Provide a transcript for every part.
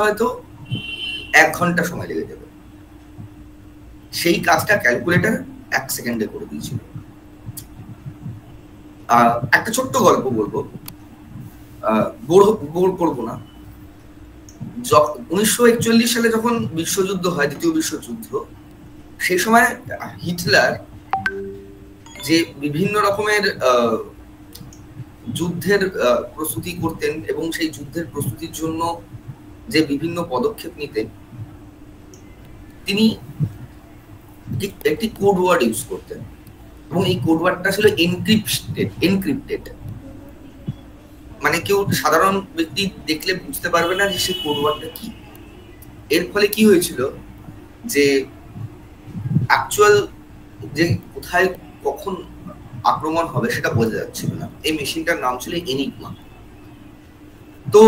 হয়তো 1 ঘন্টা সময় লেগে যাবে, সেই কাজটা ক্যালকুলেটর 1 সেকেন্ডে করে দিয়েছিল। একটা ছোট্ট গল্প বলবো, বোর করবো না। 1941 সালে যখন বিশ্বযুদ্ধ হয়, দ্বিতীয় বিশ্বযুদ্ধ, সেই সময় হিটলার যে বিভিন্ন রকমের যুদ্ধের প্রস্তুতি করতেন এবং সেই যুদ্ধের প্রস্তুতির জন্য যে বিভিন্ন পদক্ষেপ নিতেন, তিনি একটি কোড ওয়ার্ড ইউজ করতেন এবং এই কোড ওয়ার্ডটা ছিল এনক্রিপ্টেড। মানে কেউ সাধারণ ব্যক্তি দেখলে বুঝতে পারবে না যে সেই কোড ওয়ার্ডটা কি। এর ফলে কি হয়েছিল যে অ্যাকচুয়াল যে কোথায় কখন আক্রমণ হবে সেটা বোঝা যাচ্ছিল না। এই মেশিনটার নাম ছিল এনিগমা। তো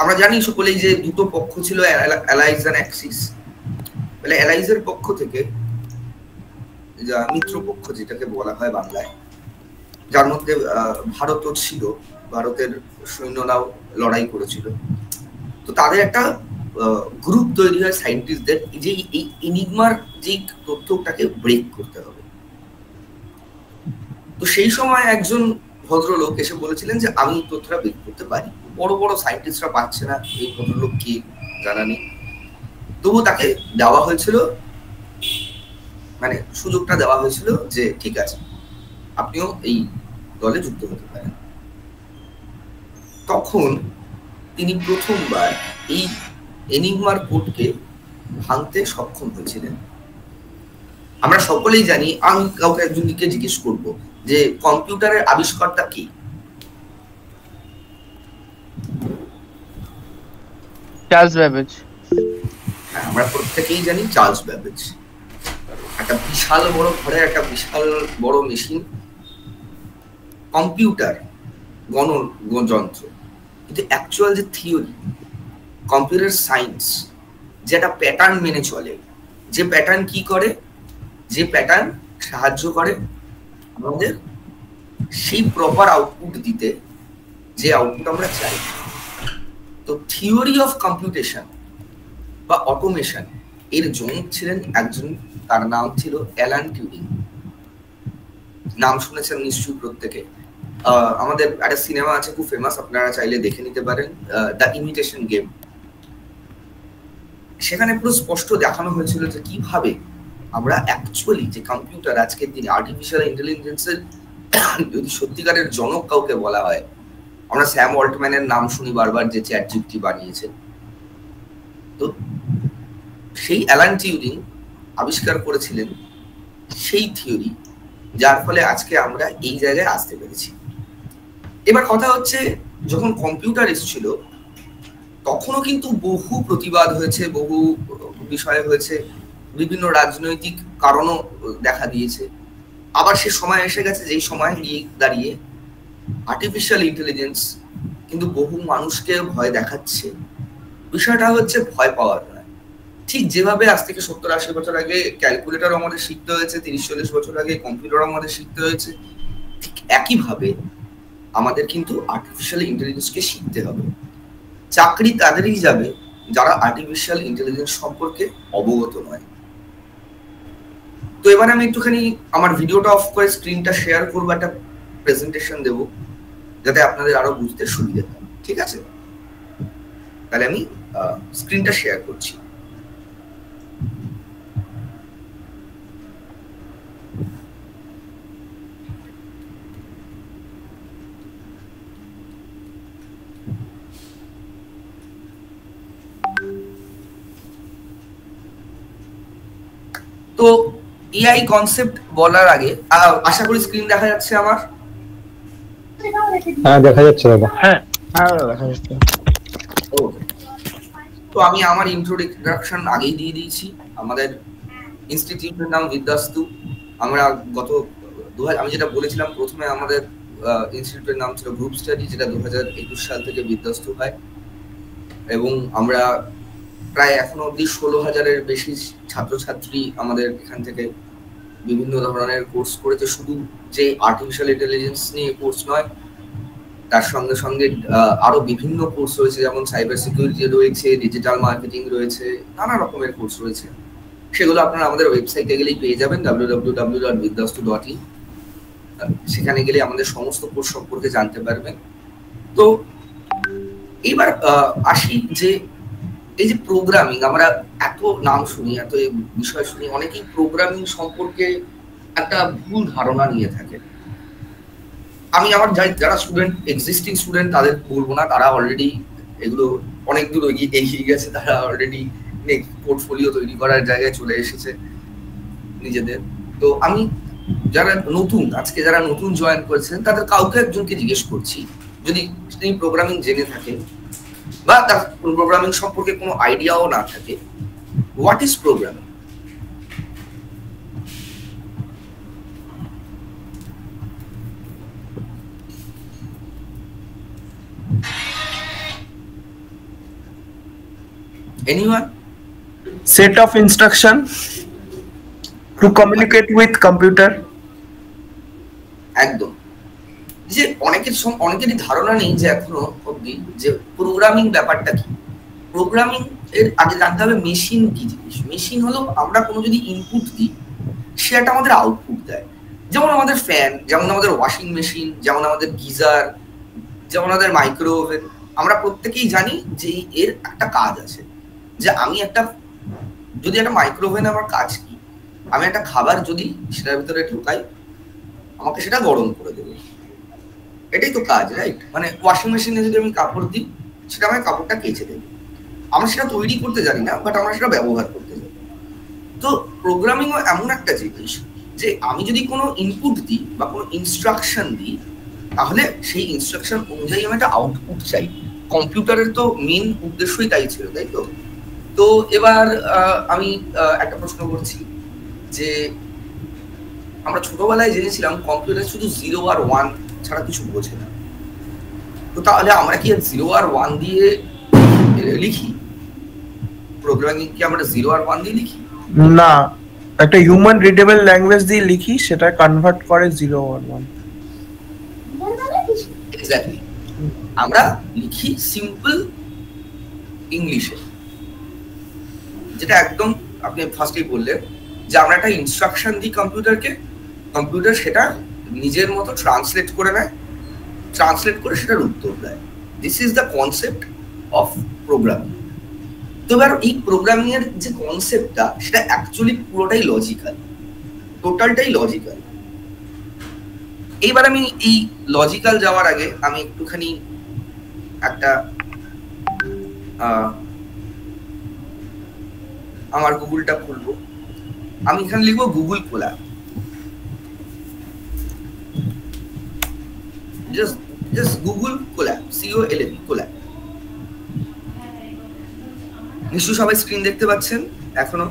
আমরা জানি সকলেই যে দুটো পক্ষ ছিল, অ্যালাইজ আর অ্যাক্সিস। মানে অ্যালাইজের পক্ষ থেকে মিত্র পক্ষ যেটাকে বলা হয় বাংলায়, যার মধ্যে ভারতও ছিল, ভারতের সৈন্যরাও লড়াই করেছিল। তো তাদের একটা গ্রুপ তৈরি হয় সায়েন্টিস্টদের, যে এই এনিগমার যে তথ্যটাকে ব্রেক করতে হবে। তো সেই সময় একজন ভদ্রলোক এসে বলেছিলেন যে আমি তথ্যটা ব্রেক করতে পারি। বড় বড় সায়েন্টিস্টরা পাচ্ছে না এই ভদ্রলোক কে জানা নেই, তবু তাকে দেওয়া হয়েছিল, মানে সুযোগটা দেওয়া হয়েছিল যে ঠিক আছে আপনিও এই দলে যুক্ত হতে পারেন। তখন তিনি প্রথমবার এই এনিগমার কোডকে ভাঙতে সক্ষম হয়েছিলেন। আমরা সকলেই জানি, আমি কাউকে একজনকে জিজ্ঞেস করব যে কম্পিউটারের আবিষ্কারটা কি? Charles Babbage. হ্যাঁ, আমরা প্রত্যেকেই জানি চার্লস ব্যাবেজ। একটা বিশাল বড় ঘরে একটা বিশাল বড় মেশিন, কম্পিউটার, গণযন্ত্র, কিন্তু অ্যাকচুয়াল যে থিওরি, কম্পিউটার সায়েন্স, যেটা প্যাটার্ন মেনে চলে, যে প্যাটার্ন কি করে, যে প্যাটার্ন সাহায্য করে আমাদের সেই প্রপার আউটপুট দিতে, যে আউটপুট আমরা চাই। তো থিওরি অফ কম্পিউটেশন বা অটোমেশন এর জনক ছিলেন একজন, তার নাম ছিল অ্যালান টিউরিং। নাম শুনেছেন নিশ্চয়ই প্রত্যেকে। আমাদের একটা সিনেমা আছে খুব ফেমাস, আপনারা চাইলে দেখে নিতে পারেন, দ্য ইমিটেশন গেম। সেখানে পুরো স্পষ্ট দেখানো হয়েছিল যে কিভাবে আমরা অ্যাকচুয়ালি যে কম্পিউটার আজকের দিনে আর্টিফিশিয়াল ইন্টেলিজেন্সের যদি সত্যিকারের জনক কাউকে বলা হয়, আমরা স্যাম অল্টম্যানের নাম শুনি বারবার, যে চ্যাট জিপিটি বানিয়েছে। তো সেই অ্যালান টিউরিং আবিষ্কার করেছিলেন সেই থিওরি, যার ফলে আজকে আমরা এই জায়গায় আসতে পেরেছি। এবার কথা হচ্ছে, যখন কম্পিউটার এসেছিল তখনও কিন্তু বহু প্রতিবাদ হয়েছে, বহু বিষয় হয়েছে, বিভিন্ন রাজনৈতিক কারণও দেখা দিয়েছে। আবার সে সময় এসে গেছে যেই সময় গিয়ে দাঁড়িয়ে আর্টিফিশিয়াল ইন্টেলিজেন্স কিন্তু বহু মানুষকে ভয় দেখাচ্ছে। বিষয়টা হচ্ছে ভয় পাওয়ার নয়। ঠিক যেভাবে আজ থেকে 70-80 বছর আগে ক্যালকুলেটর আমাদের শিখতে হয়েছে, 30-40 বছর আগে কম্পিউটার আমাদের শিখতে হয়েছে, ঠিক একইভাবে আমাদের কিন্তু আর্টিফিশিয়াল ইন্টেলিজেন্সকে শিখতে হবে। চাকরি তাদেরই যাবে যারা আর্টিফিশিয়াল ইন্টেলিজেন্স সম্পর্কে অবগত নয়। তো এবার আমি একটুখানি আমার ভিডিওটা অফ করে স্ক্রিনটা শেয়ার করবো, একটা প্রেজেন্টেশন দেব যাতে আপনাদের আরো বুঝতে সুবিধা হয়। ঠিক আছে, তাহলে আমি স্ক্রিনটা শেয়ার করছি। তো এআই কনসেপ্ট বলার আগে, আশা করি স্ক্রিন দেখা যাচ্ছে আমার। হ্যাঁ দেখা যাচ্ছে দাদা। হ্যাঁ দেখা যাচ্ছে। তো আমি আমার ইন্ট্রোডাকশন আগেই দিয়ে দিয়েছি। আমাদের ইনস্টিটিউটের নাম বিদ্যাস্তু। আমরা আমি যেটা বলেছিলাম প্রথমে, আমাদের ইনস্টিটিউটের নাম ছিল গ্রুপ স্টাডি, যেটা 2021 সাল থেকে বিদ্যাস্তু হয়। এবং আমরা প্রায় এখনো অব্দি 16,000-এর বেশি ছাত্রছাত্রী আমাদের এখান থেকে বিভিন্ন ধরনের কোর্স করেছে। শুধু যে আর্টিফিশিয়াল ইন্টেলিজেন্স নিয়ে কোর্স নয়, তার সঙ্গে সঙ্গে আরো বিভিন্ন কোর্স রয়েছে, যেমন সাইবার সিকিউরিটি রয়েছে, ডিজিটাল মার্কেটিং রয়েছে, নানা রকমের কোর্স রয়েছে। সেগুলো আপনারা আমাদের ওয়েবসাইটে গেলেই পেয়ে যাবেন, www.vidyastu.in। সেখানে গেলে আমাদের সমস্ত কোর্স সম্পর্কে জানতে পারবেন। তো এইবার আসি যে এই যে প্রোগ্রামিং, আমরা এত নাম শুনি, এত বিষয় শুনি, অনেকেই প্রোগ্রামিং সম্পর্কে একটা ভুল ধারণা নিয়ে থাকে। আমি আমার যারা স্টুডেন্ট, এক্সিস্টিং স্টুডেন্ট, তাদের বলবো না, তারা অলরেডি এগুলো অনেক দূর এগিয়ে গেছে, তারা অলরেডি পোর্টফোলিও তৈরি করার জায়গায় চলে এসেছে নিজেদের। তো আমি যারা নতুন, আজকে যারা নতুন জয়েন করেছেন, তাদের কাউকে একজনকে জিজ্ঞেস করছি, যদি তিনি প্রোগ্রামিং জেনে থাকেন বা তার প্রোগ্রামিং সম্পর্কে কোনো আইডিয়াও না থাকে, what is programming? Anyone? Set of instruction to communicate with computer. একদম। যে অনেকেরই ধারণা নেই যে এখনো অবধি যে প্রোগ্রামিং ব্যাপারটা কি। প্রোগ্রামিং এর আগে জানতে হবে মেশিন কি জিনিস। মেশিন হলো আমরা কোনো যদি ইনপুট দিই, সেটা আমাদের আউটপুট দেয়। যেমন আমাদের ফ্যান, যেমন আমাদের ওয়াশিং মেশিন, যেমন আমাদের গিজার, যেমন আমাদের মাইক্রো ওভেন। আমরা প্রত্যেকেই জানি যে এর একটা কাজ আছে, যে আমি যদি একটা মাইক্রো ওভেন, আমার কাজ কি, আমি একটা খাবার যদি সেটার ভিতরে ঢোকাই, আমাকে সেটা গরম করে দেবে, এটাই তো কাজ, রাইট? মানে ওয়াশিং মেশিনে যদি আমি কাপড় দিই, সেটা আমাকে কাপড়টা কেচে দেবে। আমরা সেটা তৈরি করতে জানি না, বাট আমরা সেটা ব্যবহার করতে জানি। তো প্রোগ্রামিংও এমন একটা জিনিস যে আমি যদি কোনো ইনপুট দিই বা কোনো ইনস্ট্রাকশন দিই, তাহলে সেই ইনস্ট্রাকশন অনুযায়ী আমি একটা আউটপুট চাই। কম্পিউটারের তো মেন উদ্দেশ্যই তাই ছিল, তাই তো? তো এবার আমি একটা প্রশ্ন করছি যে আমরা ছোটবেলায় জেনেছিলাম কম্পিউটার শুধু 0 আর 1 ছাড়া কিছু বোঝে না। তো তাহলে আমরা কি 0 আর 1 দিয়ে লিখি? প্রোগ্রামিং কি আমরা 0 আর 1 দিয়ে লিখি? না, একটা হিউম্যান রিডেবল ল্যাঙ্গুয়েজ দিয়ে লিখি, সেটা কনভার্ট করে 0 আর 1। এক্স্যাক্টলি। আমরা লিখি সিম্পল ইংলিশে, যেটা একদম আপনি ফার্স্টেই বললেন যে আমরা একটা ইনস্ট্রাকশন দিই কম্পিউটারকে, কম্পিউটার সেটা নিজের মতো ট্রান্সলেট করে নেয়, ট্রান্সলেট করে সেটার উত্তর দেয়। This is the concept of programming. তো এবার এই প্রোগ্রামিং এর যে কনসেপ্টটা, সেটা অ্যাকচুয়ালি পুরোটাই লজিক্যাল, টোটালটাই লজিক্যাল। এইবার আমি এই লজিক্যাল যাওয়ার আগে আমি একটুখানি একটা আমার গুগলটা খুলবো। আমি এখানে লিখবো Google collab. Just Google collab, COLAB, collab. নিশ্চয়ই সবাই স্ক্রিন দেখতে পাচ্ছেন এখনো?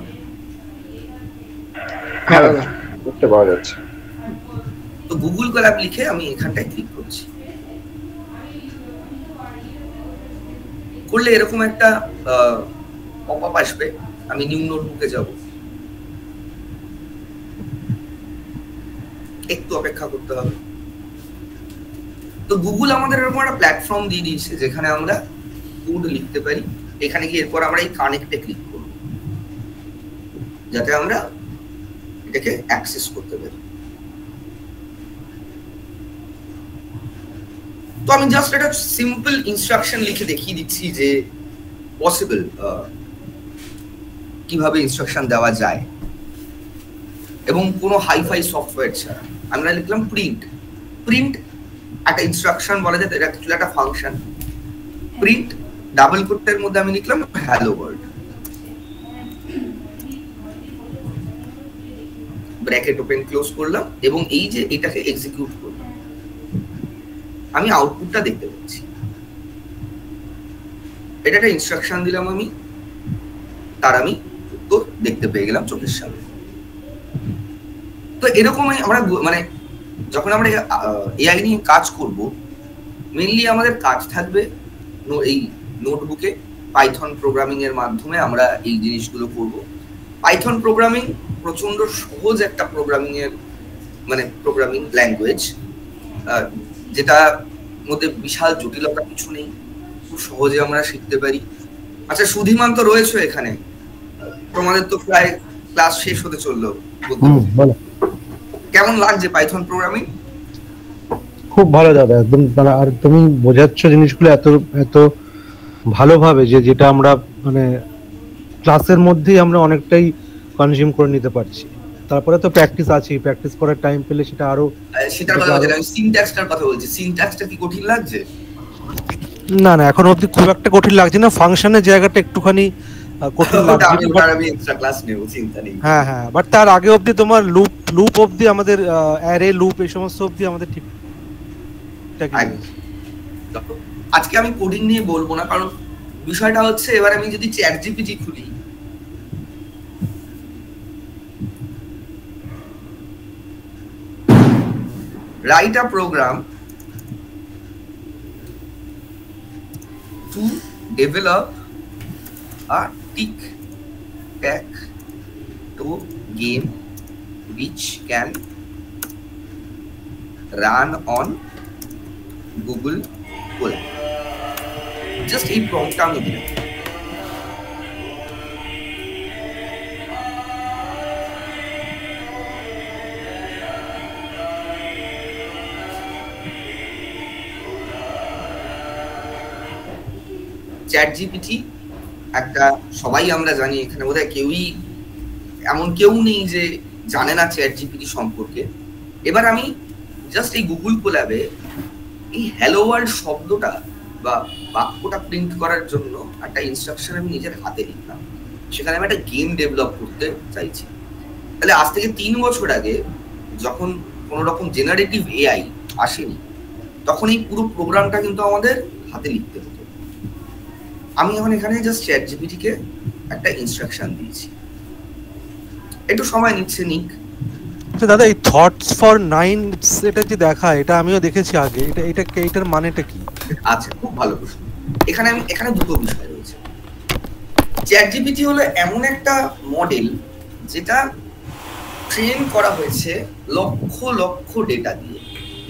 হ্যাঁ, দেখতে পাওয়া যাচ্ছে। তো গুগল কোল্যাব লিখে আমি এখানটায় ক্লিক করছি। করলে এরকম একটা পপআপ আসবে। আমি নিউ নোটবুকে যাব, একটু অপেক্ষা করতে হবে। তো গুগল আমাদের এরকম একটা প্ল্যাটফর্ম দিয়ে দিয়েছে যেখানে আমরা কোড লিখতে পারি। এখানে গিয়ে এরপর আমরা এই কানেক্টে ক্লিক করব, যাতে আমরা এটাকে অ্যাক্সেস করতে পারি। তো আমি জাস্ট একটা সিম্পল ইনস্ট্রাকশন লিখে দেখিয়ে দিচ্ছি যে পসিবল কিভাবে ইনস্ট্রাকশন দেওয়া যায়, এবং কোনো হাইফাই সফটওয়্যার ছাড়া। আমরা লিখলাম প্রিন্ট। প্রিন্ট একটা ইনস্ট্রাকশন বলা যায়, এটা অ্যাকচুয়ালি একটা ফাংশন। প্রিন্ট ডাবল কোটের মধ্যে আমি লিখলাম hello world, bracket open close করলাম, এবং এই যে এটাকে এক্সিকিউট করলাম, আমি আউটপুটটা দেখতে পাচ্ছি। এটা একটা ইনস্ট্রাকশন দিলাম আমি, তার আমি উত্তর দেখতে পেয়ে গেলাম চোখের সামনে। তো এরকমই আমরা মানে যখন আমরা এআই নিয়ে কাজ করব, মেইনলি আমাদের কাজ থাকবে এই নোটবুকে পাইথন প্রোগ্রামিং এর মাধ্যমে আমরা এই জিনিসগুলো করব। পাইথন প্রোগ্রামিং প্রচন্ড সহজ একটা প্রোগ্রামিং এর মানে প্রোগ্রামিং ল্যাঙ্গুয়েজ, যেটা মধ্যে বিশাল জটিলতা কিছু নেই, খুব সহজে আমরা শিখতে পারি। আচ্ছা সুধীমান তো রয়েছে এখানে, তোমাদের তো প্রায় ক্লাস শেষ হতে চললো, বলো। কেমন লাগছে পাইথন প্রোগ্রামিং? খুব ভালো দাদা, একদম। আর তুমি বোঝাচ্ছ জিনিসগুলো এত এত ভালোভাবে যে যেটা আমরা মানে ক্লাসের মধ্যেই আমরা অনেকটাই কনজিউম করে নিতে পারছি। তারপরে তো প্র্যাকটিস আছে, প্র্যাকটিস করার টাইম পেলে সেটা আরো। সেটার কথা বলছি, আমি সিনট্যাক্সটার কথা বলছি। সিনট্যাক্সটা কি কঠিন লাগছে? না না, এখন অবধি খুব একটা কঠিন লাগছে না। ফাংশনের জায়গাটা একটুখানি কঠিন লাগছে। আমি এক্সট্রা ক্লাস নেব, চিন্তা নেই। হ্যাঁ হ্যাঁ, বাট তার আগে অবধি তোমার লুপ অবধি আমাদের অ্যারে লুপ এই সমস্ত অবধি আমাদের ঠিক। আজকে আমি কোডিং নিয়ে বলবো না, কারণ বিষয়টা হচ্ছে এবার আমি যদি চ্যাট জিপিটি খুলি, write a program to develop a tic-tac-toe game which can run on Google Colab. Just এই প্রম্পটটা আমি দিলাম। চ্যাট জিপিটি একটা, সবাই আমরা জানি এখানে বোধহয় কেউই এমন কেউ নেই যে জানে না চ্যাট জিপিটি সম্পর্কে। এবার আমি জাস্ট এই গুগল কোল্যাবে এই হ্যালো ওয়ার্ল্ড শব্দটা বা বাক্যটা প্রিন্ট করার জন্য একটা ইনস্ট্রাকশন আমি নিজের হাতে লিখলাম। সেখানে আমি একটা গেম ডেভেলপ করতে চাইছি। তাহলে আজ থেকে 3 বছর আগে যখন কোনো রকম জেনারেটিভ এআই আসেনি, তখন এই পুরো প্রোগ্রামটা কিন্তু আমাদের হাতে লিখতে হতো। আমি এখন এখানে জাস্ট চ্যাট জিপিটিকে একটা ইনস্ট্রাকশন দিয়েছি, একটু সময় নিচ্ছে নিক। দাদা এই থটস ফর 9 এটা যে দেখায়, এটা আমিও দেখেছি আগে। এটার মানেটা কি? আচ্ছা, খুব ভালো প্রশ্ন। এখানে দুটো বিষয় রয়েছে। চ্যাট জিপিটি হলো এমন একটা মডেল যেটা ট্রেন করা হয়েছে লক্ষ লক্ষ ডেটা দিয়ে।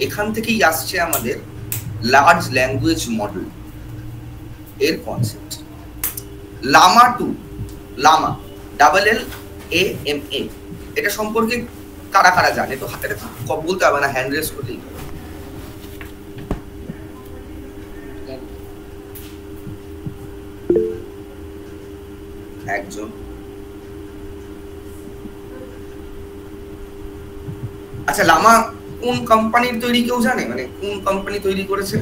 এখান থেকেই আসছে আমাদের লার্জ ল্যাঙ্গুয়েজ মডেল এর কনসেপ্ট। লামা 2, লামা LLAMA, এটা সম্পর্কে কারা কারা জানে? তো হাতে বলতে হবে না, হ্যান্ড রেজ করলেই একজন। আচ্ছা, লামা কোন কোম্পানির তৈরি কেউ জানে? মানে কোন কোম্পানি তৈরি করেছে?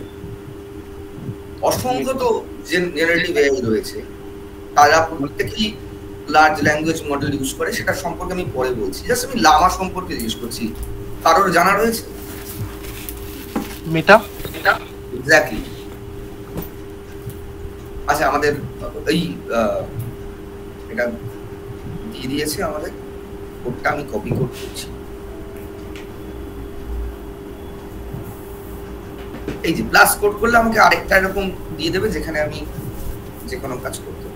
অসংখ্য তো জেনারেটিভ এআই রয়েছে, তারা প্রত্যেকেই লার্জ ল্যাঙ্গুয়েজ মডেল ইউজ করে। সেটা সম্পর্কে আমি পরে বলছি। জাস্ট আমি লামা সম্পর্কে জিজ্ঞেস করছি, কারোর জানা রয়েছে? মেটা এক্স্যাক্টলি। আচ্ছা, আমাদের এই এটা দিয়ে দিয়েছে আমাদের, কোডটা আমি কপি করছি। এই যে প্লাস কোড করলে আমাকে আরেকটা এরকম দিয়ে দেবে যেখানে আমি যে কোনো কাজ করতে পারি।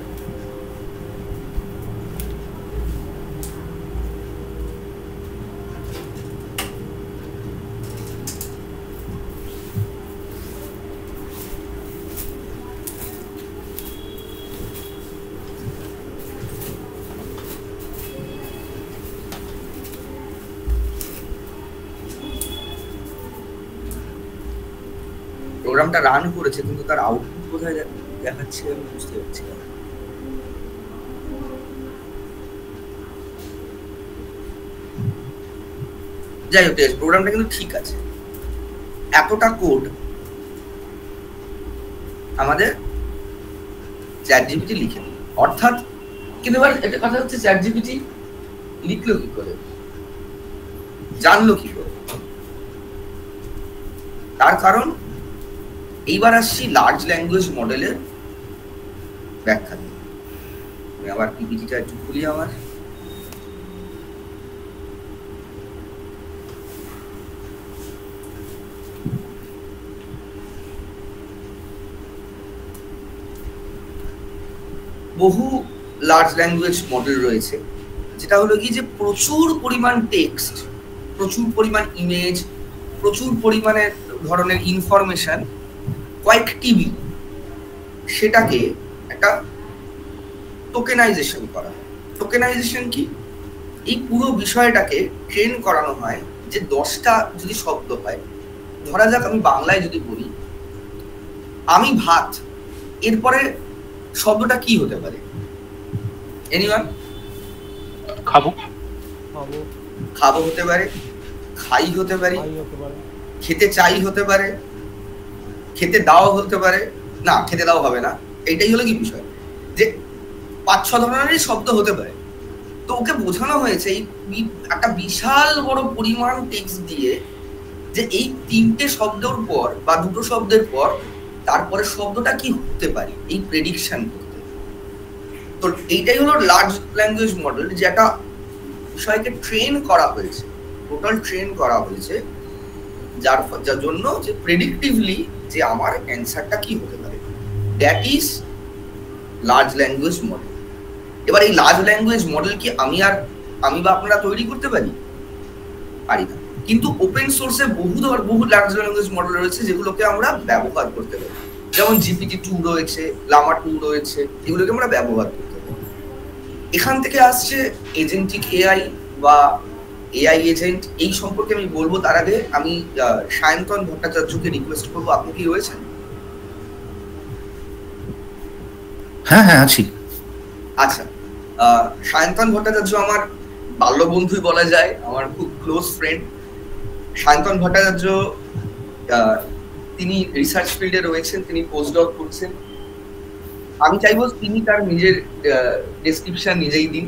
প্রোগ্রামটা রান করেছে, কিন্তু তার আউটপুট কোথায় দেখাচ্ছে আমি বুঝতে পারছি না। যাই হোক, প্রোগ্রামটা কিন্তু ঠিক আছে। এতটা কোড আমাদের চ্যাট জিপিটি লিখে দিল, অর্থাৎ কিন্তু এবার একটা কথা হচ্ছে, চ্যাট জিপিটি লিখলো কি করে, জানলো কি করে? তার কারণ এইবার আসছি লার্জ ল্যাঙ্গুয়েজ মডেলের ব্যাখ্যা দিয়ে। আমি আবার পিপিটিটা একটু খুলি। আমার বহু লার্জ ল্যাঙ্গুয়েজ মডেল রয়েছে, যেটা হলো কি যে প্রচুর পরিমাণ টেক্সট, প্রচুর পরিমাণ ইমেজ, প্রচুর পরিমাণের ধরনের ইনফরমেশন কয়েক টিবি সেটাকে একটা টোকেনাইজেশন করা। টোকেনাইজেশন কি? এই পুরো বিষয়টাকে ট্রেন করানো হয় যে 10টা যদি শব্দ হয়, ধরা যাক আমি বাংলায় যদি বলি আমি ভাত, এরপরে শব্দটা কি হতে পারে? এনিওয়ান? খাবো, খাবো হতে পারে, খাই হতে পারে, খেতে চাই হতে পারে, খেতে দাও হতে পারে, না খেতে দাও হবে না। এইটাই হলো কি বিষয়, যে 5-6 ধরনেরই শব্দ হতে পারে। তো ওকে বোঝানো হয়েছে এই একটা বিশাল বড় পরিমাণ টেক্সট দিয়ে যে এই 3টে শব্দের পর বা 2টো শব্দের পর তারপরে শব্দটা কি হতে পারে, এই প্রেডিকশন করতে। তো এইটাই হলো লার্জ ল্যাঙ্গুয়েজ মডেল, যে একটা বিষয়কে ট্রেন করা হয়েছে, টোটাল ট্রেন করা হয়েছে, যার জন্য যে প্রেডিক্টিভলি যে আমার অ্যান্সারটা কি হতে পারে, that is large language model. এবার এই লার্জ ল্যাঙ্গুয়েজ মডেল কি আমি বা আপনারা তৈরি করতে পারি? পারি না। কিন্তু ওপেন সোর্সে বহু লার্জ ল্যাঙ্গুয়েজ মডেল রয়েছে যেগুলোকে আমরা ব্যবহার করতে পারি, যেমন GPT-2 রয়েছে, লামা 2 রয়েছে, এগুলোকে আমরা ব্যবহার করতে পারি। এখান থেকে আসছে এজেন্টিক এআই বা এআই এজেন্ট, এই সম্পর্কে আমি বলবো। তার আগে আমি সায়ন্তন ভট্টাচার্যকে রিকোয়েস্ট করবো, আপনি কি রয়েছেন? হ্যাঁ আছি। আচ্ছা, সায়ন্তন ভট্টাচার্য আমার বাল্য বন্ধুই বলা যায়, আমার খুব ক্লোজ ফ্রেন্ড। সায়ন্তন ভট্টাচার্য তিনি রিসার্চ ফিল্ডে রয়েছেন, তিনি পোস্টডক করছেন। আমি চাইবো তিনি তার নিজের ডেসক্রিপশন নিজেই দিন।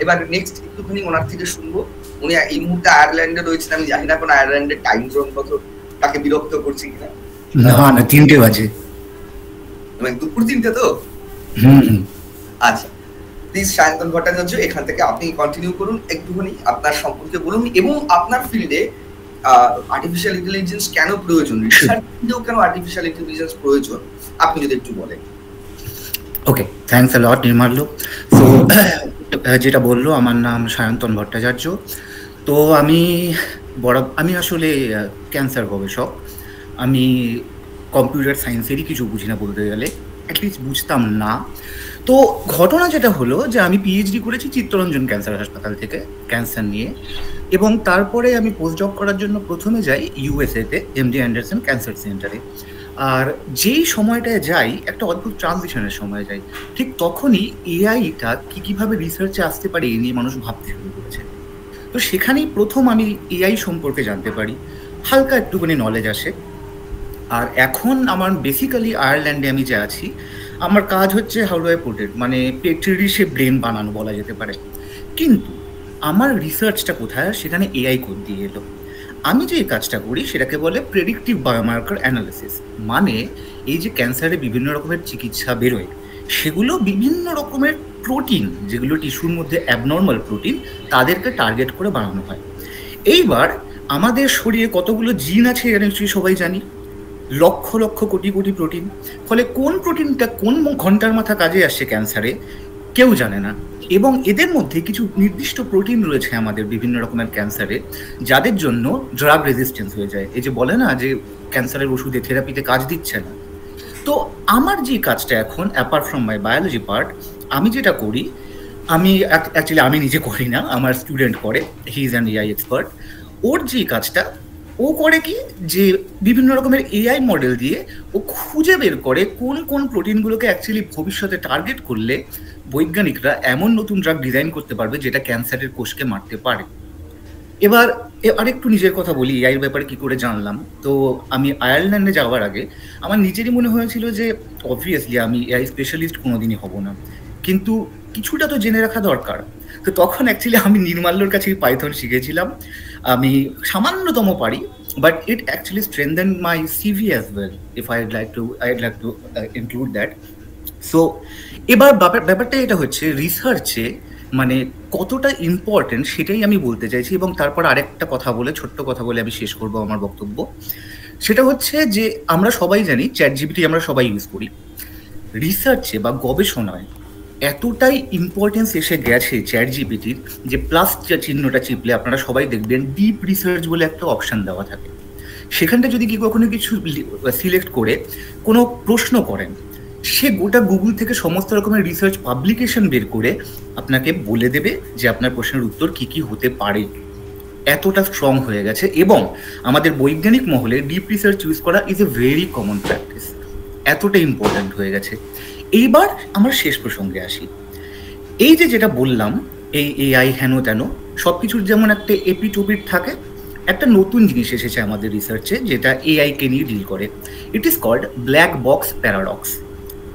এবার নেক্সট একটুখানি ওনার থেকে শুনবো। উনি এই মুহূর্তে আয়ারল্যান্ডে রয়েছেন, আমি জানি না এখন আয়ারল্যান্ডের টাইম জোন কত, তাকে বিরক্ত করছি কিনা। না 3টে বাজে, দুপুর 3টে তো। আচ্ছা, প্লিজ সায়ন্তন ভট্টাচার্য, এখান থেকে আপনি কন্টিনিউ করুন, একটুখানি আপনার সম্পর্কে বলুন এবং আপনার ফিল্ডে আর্টিফিশিয়াল ইন্টেলিজেন্স কেন প্রয়োজন, রিসার্চ ফিল্ডেও কেন আর্টিফিশিয়াল ইন্টেলিজেন্স প্রয়োজন, আপনি যদি একটু বলেন। ওকে, থ্যাঙ্কস আ লট নির্মাল্য। তো যেটা বললো, আমার নাম সায়ন্তন ভট্টাচার্য। তো আমি আসলে ক্যান্সার গবেষক। আমি কম্পিউটার সায়েন্সেরই কিছু বুঝি না বলতে গেলে, অ্যাটলিস্ট বুঝতাম না। তো ঘটনা যেটা হলো যে আমি পিএইচডি করেছি চিত্তরঞ্জন ক্যান্সার হাসপাতাল থেকে ক্যান্সার নিয়ে, এবং তারপরে আমি পোস্টডক করার জন্য প্রথমে যাই ইউএসএতে এমডি অ্যান্ডারসন ক্যান্সার সেন্টারে। আর যেই সময়টায় যাই, একটা অদ্ভুত ট্রানজিশনের সময় যাই, ঠিক তখনই এআইটা কীভাবে রিসার্চে আসতে পারে এই নিয়ে মানুষ ভাবতে শুরু করেছে। তো সেখানেই প্রথম আমি এআই সম্পর্কে জানতে পারি, হালকা একটুখানি নলেজ আসে। আর এখন আমার বেসিক্যালি আয়ারল্যান্ডে আমি যে আছি, আমার কাজ হচ্ছে how do I put it, মানে পেট্রি সে ব্রেন বানানো বলা যেতে পারে। কিন্তু আমার রিসার্চটা কোথায়, সেখানে এআই কোড দিয়ে এলো। আমি যে কাজটা করি সেটাকে বলে প্রেডিক্টিভ বায়োমার্কার অ্যানালিসিস। মানে এই যে ক্যান্সারে বিভিন্ন রকমের চিকিৎসা বেরোয়, সেগুলো বিভিন্ন রকমের প্রোটিন, যেগুলো টিস্যুর মধ্যে অ্যাবনর্মাল প্রোটিন, তাদেরকে টার্গেট করে বানানো হয়। এইবার আমাদের শরীরে কতগুলো জিন আছে এটা নিশ্চয়ই সবাই জানি, লক্ষ লক্ষ কোটি কোটি প্রোটিন। ফলে কোন প্রোটিনটা কোন ঘন্টার মাথা কাজে আসছে ক্যান্সারে কেউ জানে না। এবং এদের মধ্যে কিছু নির্দিষ্ট প্রোটিন রয়েছে আমাদের বিভিন্ন রকমের ক্যান্সারে, যাদের জন্য ড্রাগ রেজিস্ট্যান্স হয়ে যায়। এই যে বলে না যে ক্যান্সারের ওষুধে থেরাপিতে কাজ দিচ্ছে না। তো আমার যে কাজটা এখন, apart from my biology part, আমি যেটা করি, আমি নিজে করি না, আমার স্টুডেন্ট করে, he is an AI expert. ওর যে কাজটা ও করে কি, যে বিভিন্ন রকমের এআই মডেল দিয়ে ও খুঁজে বের করে কোন কোন প্রোটিনগুলোকে অ্যাকচুয়ালি ভবিষ্যতে টার্গেট করলে বৈজ্ঞানিকরা এমন নতুন ড্রাগ ডিজাইন করতে পারবে যেটা ক্যান্সারের কোষকে মারতে পারে। এবার আরেকটু নিজের কথা বলি, এআইয়ের ব্যাপারে কি করে জানলাম। তো আমি আয়ারল্যান্ডে যাওয়ার আগে আমার নিজেরই মনে হয়েছিল যে অবভিয়াসলি আমি এআই স্পেশালিস্ট কোনোদিনই হব না, কিন্তু কিছুটা তো জেনে রাখা দরকার। তো তখন অ্যাকচুয়ালি আমি নির্মাল্যর কাছে পাইথন শিখেছিলাম। আমি সামান্যতম পারি, but it actually strengthen my CV as well, if I'd like to include that. So এবার ব্যাপারটা এটা হচ্ছে, রিসার্চে মানে কতটা ইম্পর্টেন্ট সেটাই আমি বলতে চাইছি। এবং তারপর আরেকটা কথা বলে, ছোট্ট কথা বলে আমি শেষ করবো আমার বক্তব্য। সেটা হচ্ছে যে আমরা সবাই জানি চ্যাটজিপিটি আমরা সবাই ইউজ করি। রিসার্চে বা গবেষণায় এতটাই ইম্পর্টেন্স এসে গেছে চ্যাটজিপিটির, যে প্লাস চিহ্নটা চিপলে আপনারা সবাই দেখবেন ডিপ রিসার্চ বলে একটা অপশান দেওয়া থাকে। সেখানটা যদি কি কখনো কিছু সিলেক্ট করে কোনো প্রশ্ন করেন, সে গোটা গুগল থেকে সমস্ত রকমের রিসার্চ পাবলিকেশন বের করে আপনাকে বলে দেবে যে আপনার প্রশ্নের উত্তর কি কি হতে পারে। এতটা স্ট্রং হয়ে গেছে, এবং আমাদের বৈজ্ঞানিক মহলে ডিপ রিসার্চ ইউজ করা is a very common practice, এতটা ইম্পর্ট্যান্ট হয়ে গেছে। এইবার আমরা শেষ প্রসঙ্গে আসি। এই যে যেটা বললাম, এই এআই হেন তেন সব কিছুর যেমন একটা এপিটোপিট থাকে, একটা নতুন জিনিস এসেছে আমাদের রিসার্চে যেটা এআইকে নিয়ে ডিল করে। It is called black box paradox.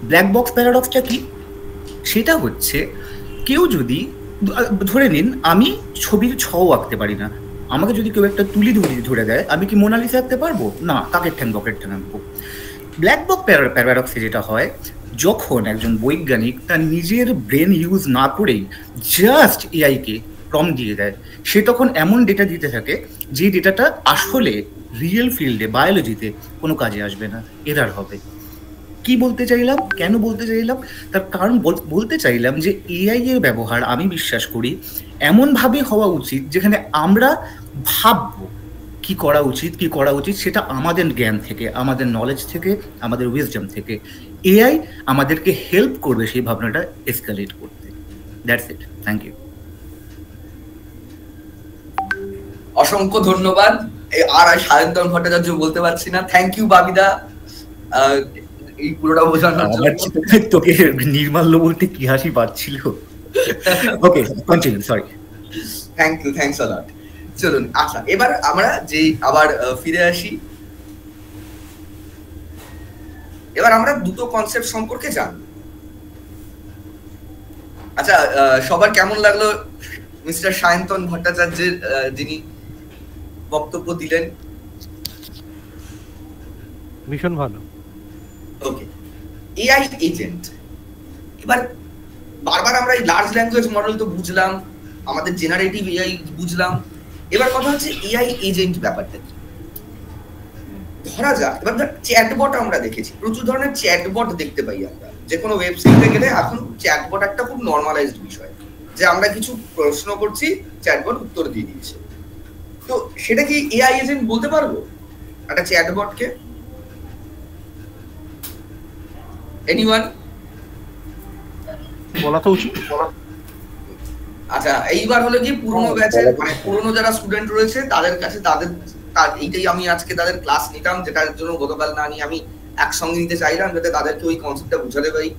Black box প্যারাডক্সটা কি? সেটা হচ্ছে, কেউ যদি ধরে নিন আমি ছবির ছও আঁকতে পারি না, আমাকে যদি কেউ একটা তুলি ধরে দেয়, আমি কি মোনালিসা আঁকতে পারবো না? কাকের ঠ্যাং বকের ঠ্যাং আঁকবো। ব্ল্যাক বক্স প্যারাডক্সে যেটা হয়, যখন একজন বৈজ্ঞানিক তার নিজের ব্রেন ইউজ না করেই জাস্ট এআইকে প্রম্পট দিয়ে দেয়, সে তখন এমন ডেটা দিতে থাকে যে ডেটাটা আসলে রিয়েল ফিল্ডে বায়োলজিতে কোনো কাজে আসবে না, এরার হবে। কি বলতে চাইলাম, কেন বলতে চাইলাম? তার কারণ বলতে চাইলাম যে এআই এর ব্যবহার আমি বিশ্বাস করি এমনভাবে হওয়া উচিত যেখানে আমরা ভাববো কি করা উচিত সেটা আমাদের জ্ঞান থেকে, আমাদের নলেজ থেকে, আমাদের উইজডম থেকে। এআই আমাদেরকে হেল্প করবে সেই ভাবনাটা এসকালেট করতে। That's it, thank you. অসংখ্য ধন্যবাদ। আর সায়ন্তন ভট্টাচার্য বলতে পারছি না। থ্যাংক ইউ বাবিদা এই পুরোটা বোঝানোর জন্য। তোকে নির্মাল্য বলতে কি হাসি পাচ্ছিল। Okay, continue, sorry. Thank you, thanks a lot. চলুন, আচ্ছা এবার আমরা যে আবার ফিরে আসি। এবার আমরা দুটো কনসেপ্ট সম্পর্কে জানব। আচ্ছা, সবার কেমন লাগলো মিস্টার সায়ন্তন ভট্টাচার্যের যিনি বক্তব্য দিলেন? ভীষণ ভালো। ওকে, এআই এজেন্ট। এবার বারবার আমরা এই লার্জ ল্যাঙ্গুয়েজ মডেল তো বুঝলাম, আমাদের জেনারেটিভ এআই বুঝলাম, এবার কথা হচ্ছে এআই এজেন্ট ব্যাপারটা কি। ধরা যাক, এবার চ্যাটবট আমরা দেখেছি, প্রচুর ধরনের চ্যাটবট দেখতে পাই আমরা। যে কোনো ওয়েবসাইটে গেলে এখন চ্যাটবট একটা খুব নর্মালাইজড বিষয়, যে আমরা কিছু প্রশ্ন করছি, চ্যাটবট উত্তর দিয়ে দিচ্ছে। তো সেটা কি এআই এজেন্ট বলতে পারবো একটা চ্যাটবটকে? এনিওয়ান? বলা তো উচিত। আচ্ছা, এইবার হলো কি পুরোনো ব্যাচের, মানে পুরোনো যারা স্টুডেন্ট রয়েছে তাদের কাছে এইটাই আমি আজকে তাদের ক্লাস নিতাম, যেটার জন্য গতকাল না নিয়ে আমি একসঙ্গে নিতে চাইলাম, যাতে তাদেরকে ওই কনসেপ্টটা বুঝাতে পারি।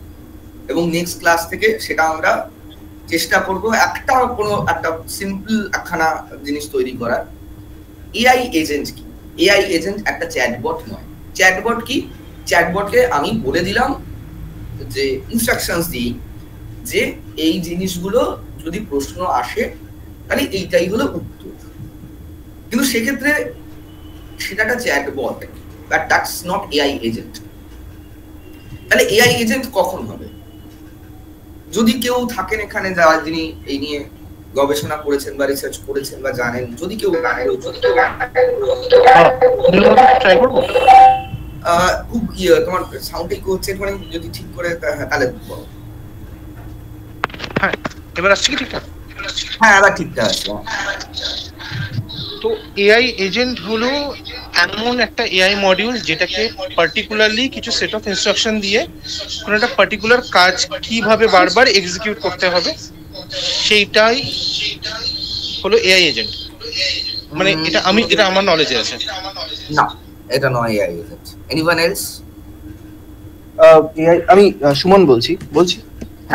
এবং নেক্সট ক্লাস থেকে সেটা আমরা চেষ্টা করব একটা সিম্পল একখানা জিনিস তৈরি করার। এআই এজেন্ট কি? এআই এজেন্ট একটা চ্যাটবট নয়। চ্যাটবট কি? চ্যাটবটকে আমি বলে দিলাম যে ইনস্ট্রাকশনস দিই যে এই জিনিসগুলো যদি প্রশ্ন আসে তাহলে এইটাই হলো উত্তর। কিন্তু সেক্ষেত্রে সেটা একটা chatbot, but that's not AI agent. তাহলে এআই এজেন্ট কখন হবে? যদি কেউ থাকেন এখানে যারা যিনি এই নিয়ে গবেষণা করেছেন বা রিসার্চ করেছেন বা জানেন, যদি কেউ জানেন, খুব তোমার সাউন্ডটা ইকো হচ্ছে, মানে যদি ঠিক করে তাহলে বলো। হ্যাঁ, এবার আসছে কি ঠিকঠাক? হ্যাঁ, এবার ঠিকঠাক আছে। তো এআই এজেন্ট হলো এমন একটা এআই মডিউল যেটাকে পার্টিকুলারলি কিছু সেট অফ ইনস্ট্রাকশন দিয়ে কোনো একটা পার্টিকুলার কাজ কিভাবে বারবার এক্সিকিউট করতে হবে সেইটাই হলো এআই এজেন্ট। মানে এটা আমার নলেজে আছে। না, এটা নয় AI agent. Anyone else? AI, আমি সুমন বলছি।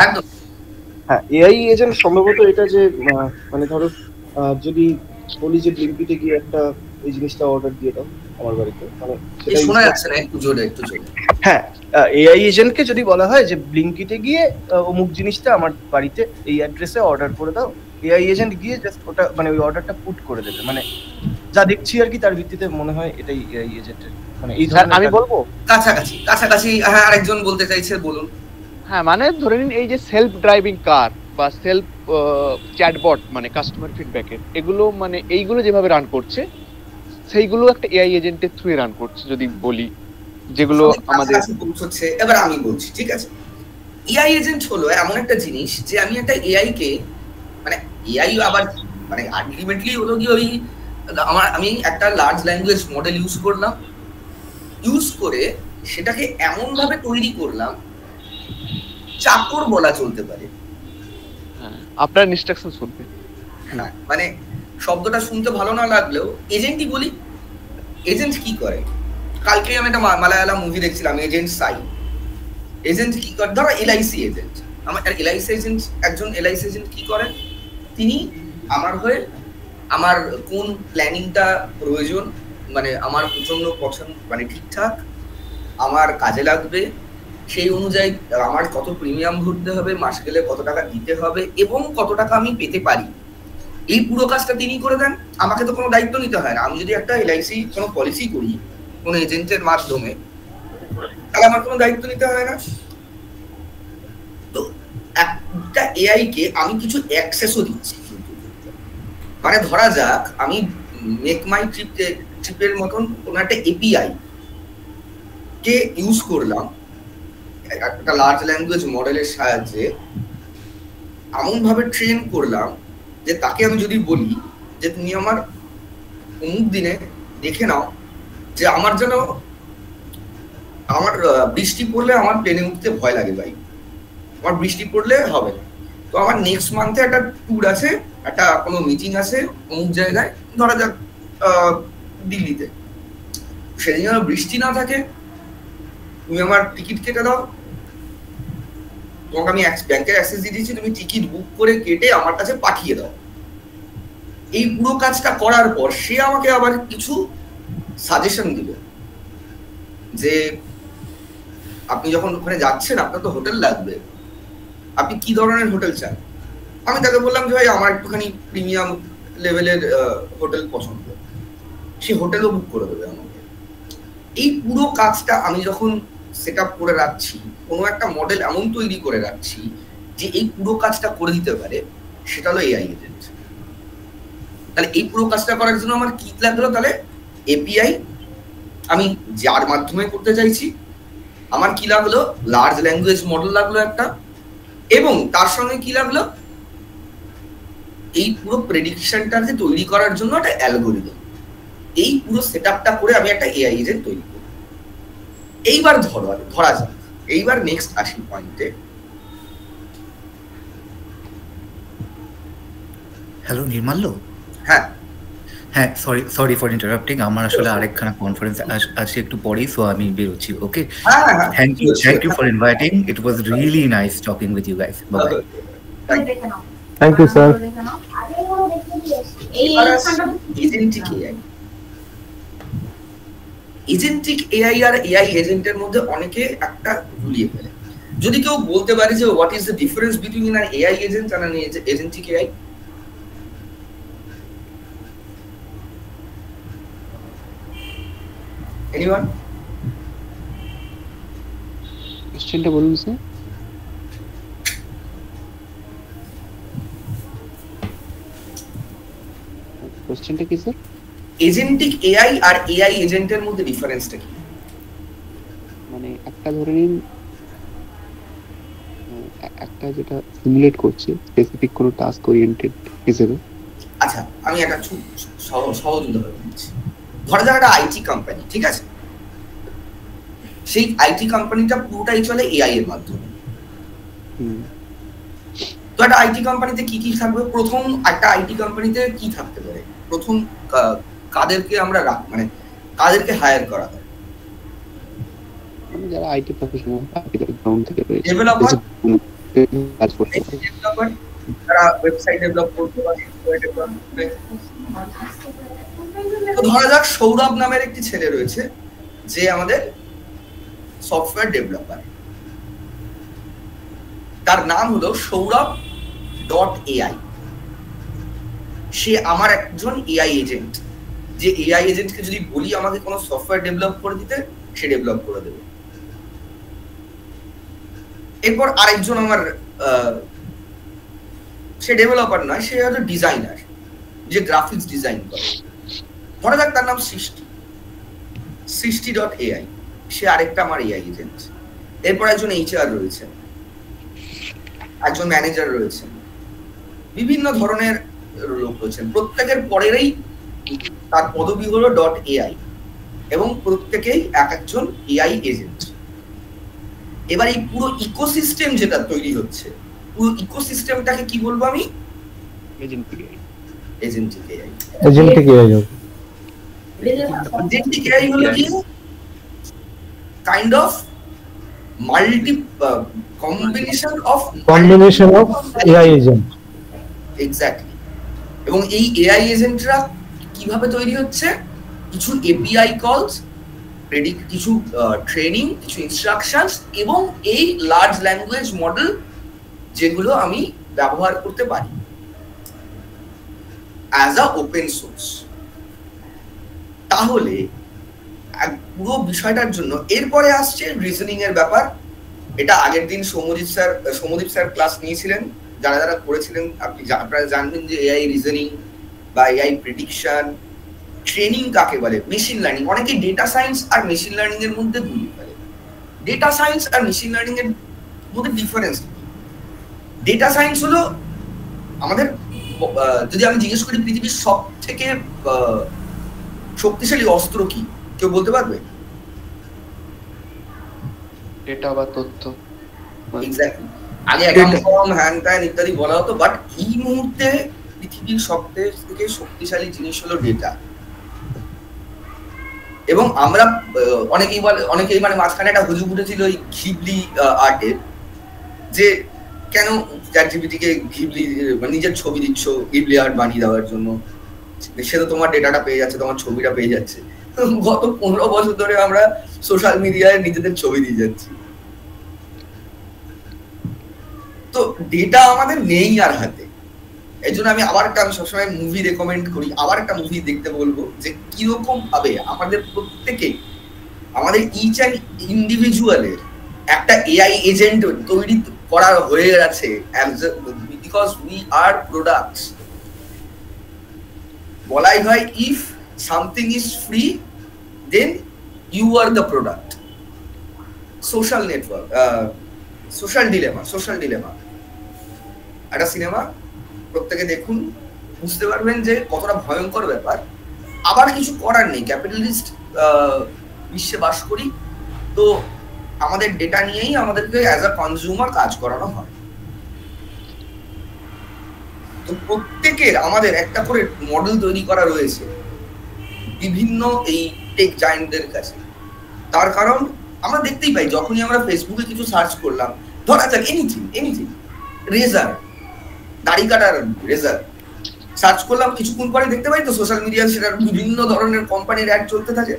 একদম। হ্যাঁ, এআই এজেন্ট সম্ভবত এটা যে মানে ধরো যদি বলি যে ব্লিঙ্কিটে গিয়ে একটা এই জিনিসটা অর্ডার দিয়ে দাও আমার বাড়িতে, মানে সেটা শোনা যাচ্ছে না, একটু জোরে। হ্যাঁ, এআই এজেন্টকে যদি বলা হয় যে ব্লিঙ্কিটে গিয়ে অমুক জিনিসটা আমার বাড়িতে এই অ্যাড্রেসে অর্ডার করে দাও, এআই এজেন্ট গিয়ে জাস্ট ওটা মানে ওই অর্ডারটা পুট করে দেবে। মানে যা দেখছি আর কি তার ভিত্তিতে মনে হয় এটাই এআই এজেন্টের মানে এই ধরনের। আমি বলবো কাছাকাছি। হ্যাঁ, আরেকজন বলতে চাইছে, বলুন। হ্যাঁ, মানে ধরে নিন এই যে সেলফ ড্রাইভিং কার বা সেলফ চ্যাটবট মানে কাস্টমার ফিডব্যাকের এগুলো, মানে এইগুলো যেভাবে রান করছে সেইগুলো একটা এআই এজেন্টের থ্রুয়ে রান করছে যদি বলি, যেগুলো আমাদের পৌঁছচ্ছে। এবার আমি বলছি, ঠিক আছে। এআই এজেন্ট হলো এমন একটা জিনিস যে আমি একটা এআই কে, মানে এআই আবার মানে আলটিমেটলি হলো কি ওই আমি একটা লার্জ ল্যাঙ্গুয়েজ মডেল ইউজ করলাম, ইউজ করে সেটাকে এমন ভাবে তৈরি করলাম চাকর বলা চলতে পারে। আপনার ইনস্ট্রাকশন শুনবে না মানে শব্দটা শুনতে ভালো না লাগলেও এজেন্টই বলি। এজেন্ট কি করে? কালকে আমি একটা মালায়ালাম মুভি দেখছিলাম, এজেন্ট সাই। এজেন্ট কি করে? ধরো এলআইসি এজেন্ট, আমার এলআইসি এজেন্ট, একজন এলআইসি এজেন্ট কি করেন, তিনি আমার হয়ে আমার কোন প্ল্যানিংটা প্রয়োজন, মানে আমার প্রচন্ড পছন্দ, মানে ঠিকঠাক আমার কাজে লাগবে, সেই অনুযায়ী আমার কত প্রিমিয়াম ভরতে হবে, মাস গেলে কত টাকা দিতে হবে এবং কত টাকা আমি পেতে পারি, এই পুরো কাজটা তিনি করে দেন। আমাকে তো কোনো দায়িত্ব নিতে হয় না। আমি যদি একটা এলআইসি কোনো পলিসি করি কোনো এজেন্টের মাধ্যমে, তাহলে আমার কোনো দায়িত্ব নিতে হয় না। তো একটা এআই কে আমি কিছু অ্যাক্সেসও দিচ্ছি, মানে ধরা যাক আমি মেক মাই ট্রিপের মতন কোনো একটা এপিআই কে ইউজ করলাম একটা লার্জ ল্যাঙ্গুয়েজ মডেলের সাহায্যে, এমন ভাবে ট্রেন করলাম যে তাকে আমি যদি বলি যে তুমি আমার অমুক দিনে দেখে নাও যে আমার যেন আমার বৃষ্টি পড়লে আমার প্লেনে উঠতে ভয় লাগে ভাই, আমার বৃষ্টি পড়লে হবে না, তো আমার নেক্সট মান্থে একটা ট্যুর আছে, একটা কোনো মিটিং আছে অমুক জায়গায়, ধরা যাক দিল্লিতে, সেদিন যেন বৃষ্টি না থাকে, তুমি আমার টিকিট কেটে দাও, তোমাকে আমি ব্যাংকের অ্যাক্সেস দিয়ে দিচ্ছি, তুমি টিকিট বুক করে কেটে আমার কাছে পাঠিয়ে দাও। এই পুরো কাজটা করার পর সে আমাকে আবার কিছু সাজেশন দিল যে আপনি যখন ওখানে যাচ্ছেন আপনার তো হোটেল লাগবে, আপনি কি ধরনের হোটেল চান। আমি তাকে বললাম যে ভাই আমার একটুখানি প্রিমিয়াম লেভেলের হোটেল পছন্দ, সে হোটেলও বুক করে দেবে আমাকে। এই পুরো কাজটা আমি যখন সেট আপ করে রাখছি, কোনো একটা মডেল এমন তৈরি করে রাখছি যে এই পুরো কাজটা করে দিতে পারে, সেটা হলো এআই এজেন্ট। তাহলে এই পুরো কাজটা করার জন্য আমার কি লাগলো? তাহলে এপিআই আমি যার মাধ্যমে করতে চাইছি, আমার কি লাগলো? লার্জ ল্যাঙ্গুয়েজ মডেল লাগলো একটা, এবং তার সঙ্গে কি লাগলো? এই পুরো প্রেডিকশনটাকে তৈরি করার জন্য একটা অ্যালগোরিদম। এই পুরো সেটআপটা করে আমি একটা এআই এজেন্ট তৈরি করি। এইবার ধরা যাক, এইবার নেক্সট আসি পয়েন্টে। হ্যালো নির্মাল্য। হ্যাঁ হ্যাঁ, সরি ফর ইন্টারাপ্টিং, আমার আসলে আরেকখানা কনফারেন্স আছে একটু পরেই, সো আমি বেরোচ্ছি। Okay, thank you for inviting, it was really nice talking with you guys. Bye bye. Thank you sir. Agentic AI আর এআই এজেন্টের মধ্যে অনেকে একটা ভুলিয়ে ফেলে। যদি কেউ বলতে পারে যে what is the difference between an AI agent and an agentic AI? Anyone? কোশ্চেনটা বলুন স্যার। কোশ্চেনটা কি স্যার? এজেন্টিক এআই আর এআই এজেন্টের মধ্যে ডিফারেন্সটা কি? মানে একটা ধরে নিন, একটা যেটা সিমুলেট করছে স্পেসিফিক কোনো টাস্ক ওরিয়েন্টেড হিসেবে। আচ্ছা, আমি একটা সহজ উদাহরণ দিচ্ছি। ধরা যাক একটা আইটি কোম্পানি, ঠিক আছে? সেই আইটি কোম্পানিটা পুরোটাই চলে এআই এর মাধ্যমে। তো একটা আইটি কোম্পানিতে কি কি থাকবে? প্রথম একটা আইটি কোম্পানিতে কি থাকতে পারে? প্রথম কাদেরকে আমরা মানে কাদেরকে হায়ার করা হয়? যারা আইটি প্রফেশনাল, আইটি ব্যাকগ্রাউন্ড থেকে রয়েছে, ডেভেলপার, কাজ করতে পারে। ডেভেলপার যারা ওয়েবসাইট ডেভেলপ করতে পারে। তো ধরা যাক সৌরভ নামের একটি ছেলে রয়েছে যে আমাদের সফটওয়্যার ডেভেলপার, তার নাম হলো সৌরভ.ai। সে আমার একজন এআই এজেন্ট, যে এআই এজেন্টকে যদি বলি আমাকে কোনো সফটওয়্যার ডেভেলপ করে দিতে, সে ডেভেলপ করে দেবে। এরপর আরেকজন আমার সে ডেভেলপার নয়, সে হলো ডিজাইনার, যে গ্রাফিক্স ডিজাইন করে। ধরা যাক তার নাম সৃষ্টি.ai, সে আরেকটা আমার এআই এজেন্ট। এরপর একজন এইচআর রয়েছে, একজন ম্যানেজার রয়েছে, বিভিন্ন ধরনের লোক রয়েছেন। প্রত্যেকের পরেরই তার পদবি হলো .ai এবং প্রত্যেকেই এক একজন এআই এজেন্ট। এবার এই পুরো ইকোসিস্টেম যেটা তৈরি হচ্ছে, পুরো ইকোসিস্টেমটাকে কি বলবো আমি? Agentic AI. Agentic AI agentic AI হলো কি kind of multi combination of AI agent. Exactly. এবং এই এআই এজেন্টরা কিভাবে তৈরি হচ্ছে? কিছু এপিআই কলস, কিছু ট্রেনিং, কিছু ইনস্ট্রাকশনস এবং এই লার্জ ল্যাঙ্গুয়েজ মডেল যেগুলো আমি ব্যবহার করতে পারি অ্যাজ আ ওপেন সোর্স। তাহলে পুরো বিষয়টার জন্য এরপরে আসছে রিজনিং এর ব্যাপার। এটা আগের দিন সৌম্যদীপ স্যার ক্লাস নিয়েছিলেন। যারা যারা করেছিলেন আপনারা জানবেন যে এআই রিজনিং বা এআই প্রেডিকশন, ট্রেনিং কাকে বলে, মেশিন লার্নিং। অনেকে ডেটা সায়েন্স আর মেশিন লার্নিং এর মধ্যে ভুল করে। ডেটা সায়েন্স আর মেশিন লার্নিং এর মধ্যে ডিফারেন্স কি? ডেটা সায়েন্স হলো আমাদের, যদি আমি জিজ্ঞেস করি পৃথিবীর সব থেকে শক্তিশালী অস্ত্র কি, কেউ বলতে পারবে? ডেটা বা তথ্য। এক্স্যাক্টলি। আগে অ্যাকাউন্ট ফর্ম, হ্যান্ড ত্যান ইত্যাদি বলা হতো, বাট এই মুহূর্তে পৃথিবীর সব থেকে শক্তিশালী জিনিস হলো ডেটা। এবং আমরা অনেকেই মানে মাঝখানে একটা হুজুগ উঠেছিল ওই ঘিবলি আর্টের, যে কেন চ্যাটজিপিটিকে ঘিবলি নিজের ছবি দিচ্ছ ঘিবলি আর্ট বানিয়ে দেওয়ার জন্য, সে তো তোমার ডেটাটা পেয়ে যাচ্ছে, তোমার ছবিটা পেয়ে যাচ্ছে। গত 15 বছর ধরে আমরা সোশ্যাল মিডিয়ায় নিজেদের ছবি দিয়ে যাচ্ছি। তো ডেটা আমাদের নেই আর হাতে। এই জন্য আমি সবসময় মুভি রেকমেন্ড করি, আবার একটা মুভি দেখতে বলবো, যে কিরকম ভাবে আমাদের প্রত্যেকে, আমাদের ইচ অ্যান্ড ইন্ডিভিজুয়ালের একটা এআই এজেন্ট তৈরি করা হয়ে গেছে, বিকজ উই আর প্রোডাক্টস। বলাই হয় if something is free then you are the product. Social network, social dilemma একটা সিনেমা, প্রত্যেকে দেখুন, বুঝতে পারবেন যে কতটা ভয়ঙ্কর ব্যাপার। আবার কিছু করার নেই, ক্যাপিটালিস্ট বিশ্বে বাস করি, তো আমাদের ডেটা নিয়েই আমাদেরকে অ্যাজ আ কনজিউমার কাজ করানো হয়। তো প্রত্যেকের আমাদের একটা করে মডেল তৈরি করা রয়েছে বিভিন্ন এই টেক জায়ান্টদের কাছে। তার কারণ আমরা দেখতেই পাই, যখনই আমরা ফেসবুকে কিছু সার্চ করলাম, ধরা যাক এনিথিং, রেজার, দাড়ি কাটার রেজার সার্চ করলাম, কিছুক্ষণ পরে দেখতে পাই তো সোশ্যাল মিডিয়ায় সেটার বিভিন্ন ধরনের কোম্পানির অ্যাড চলতে থাকে।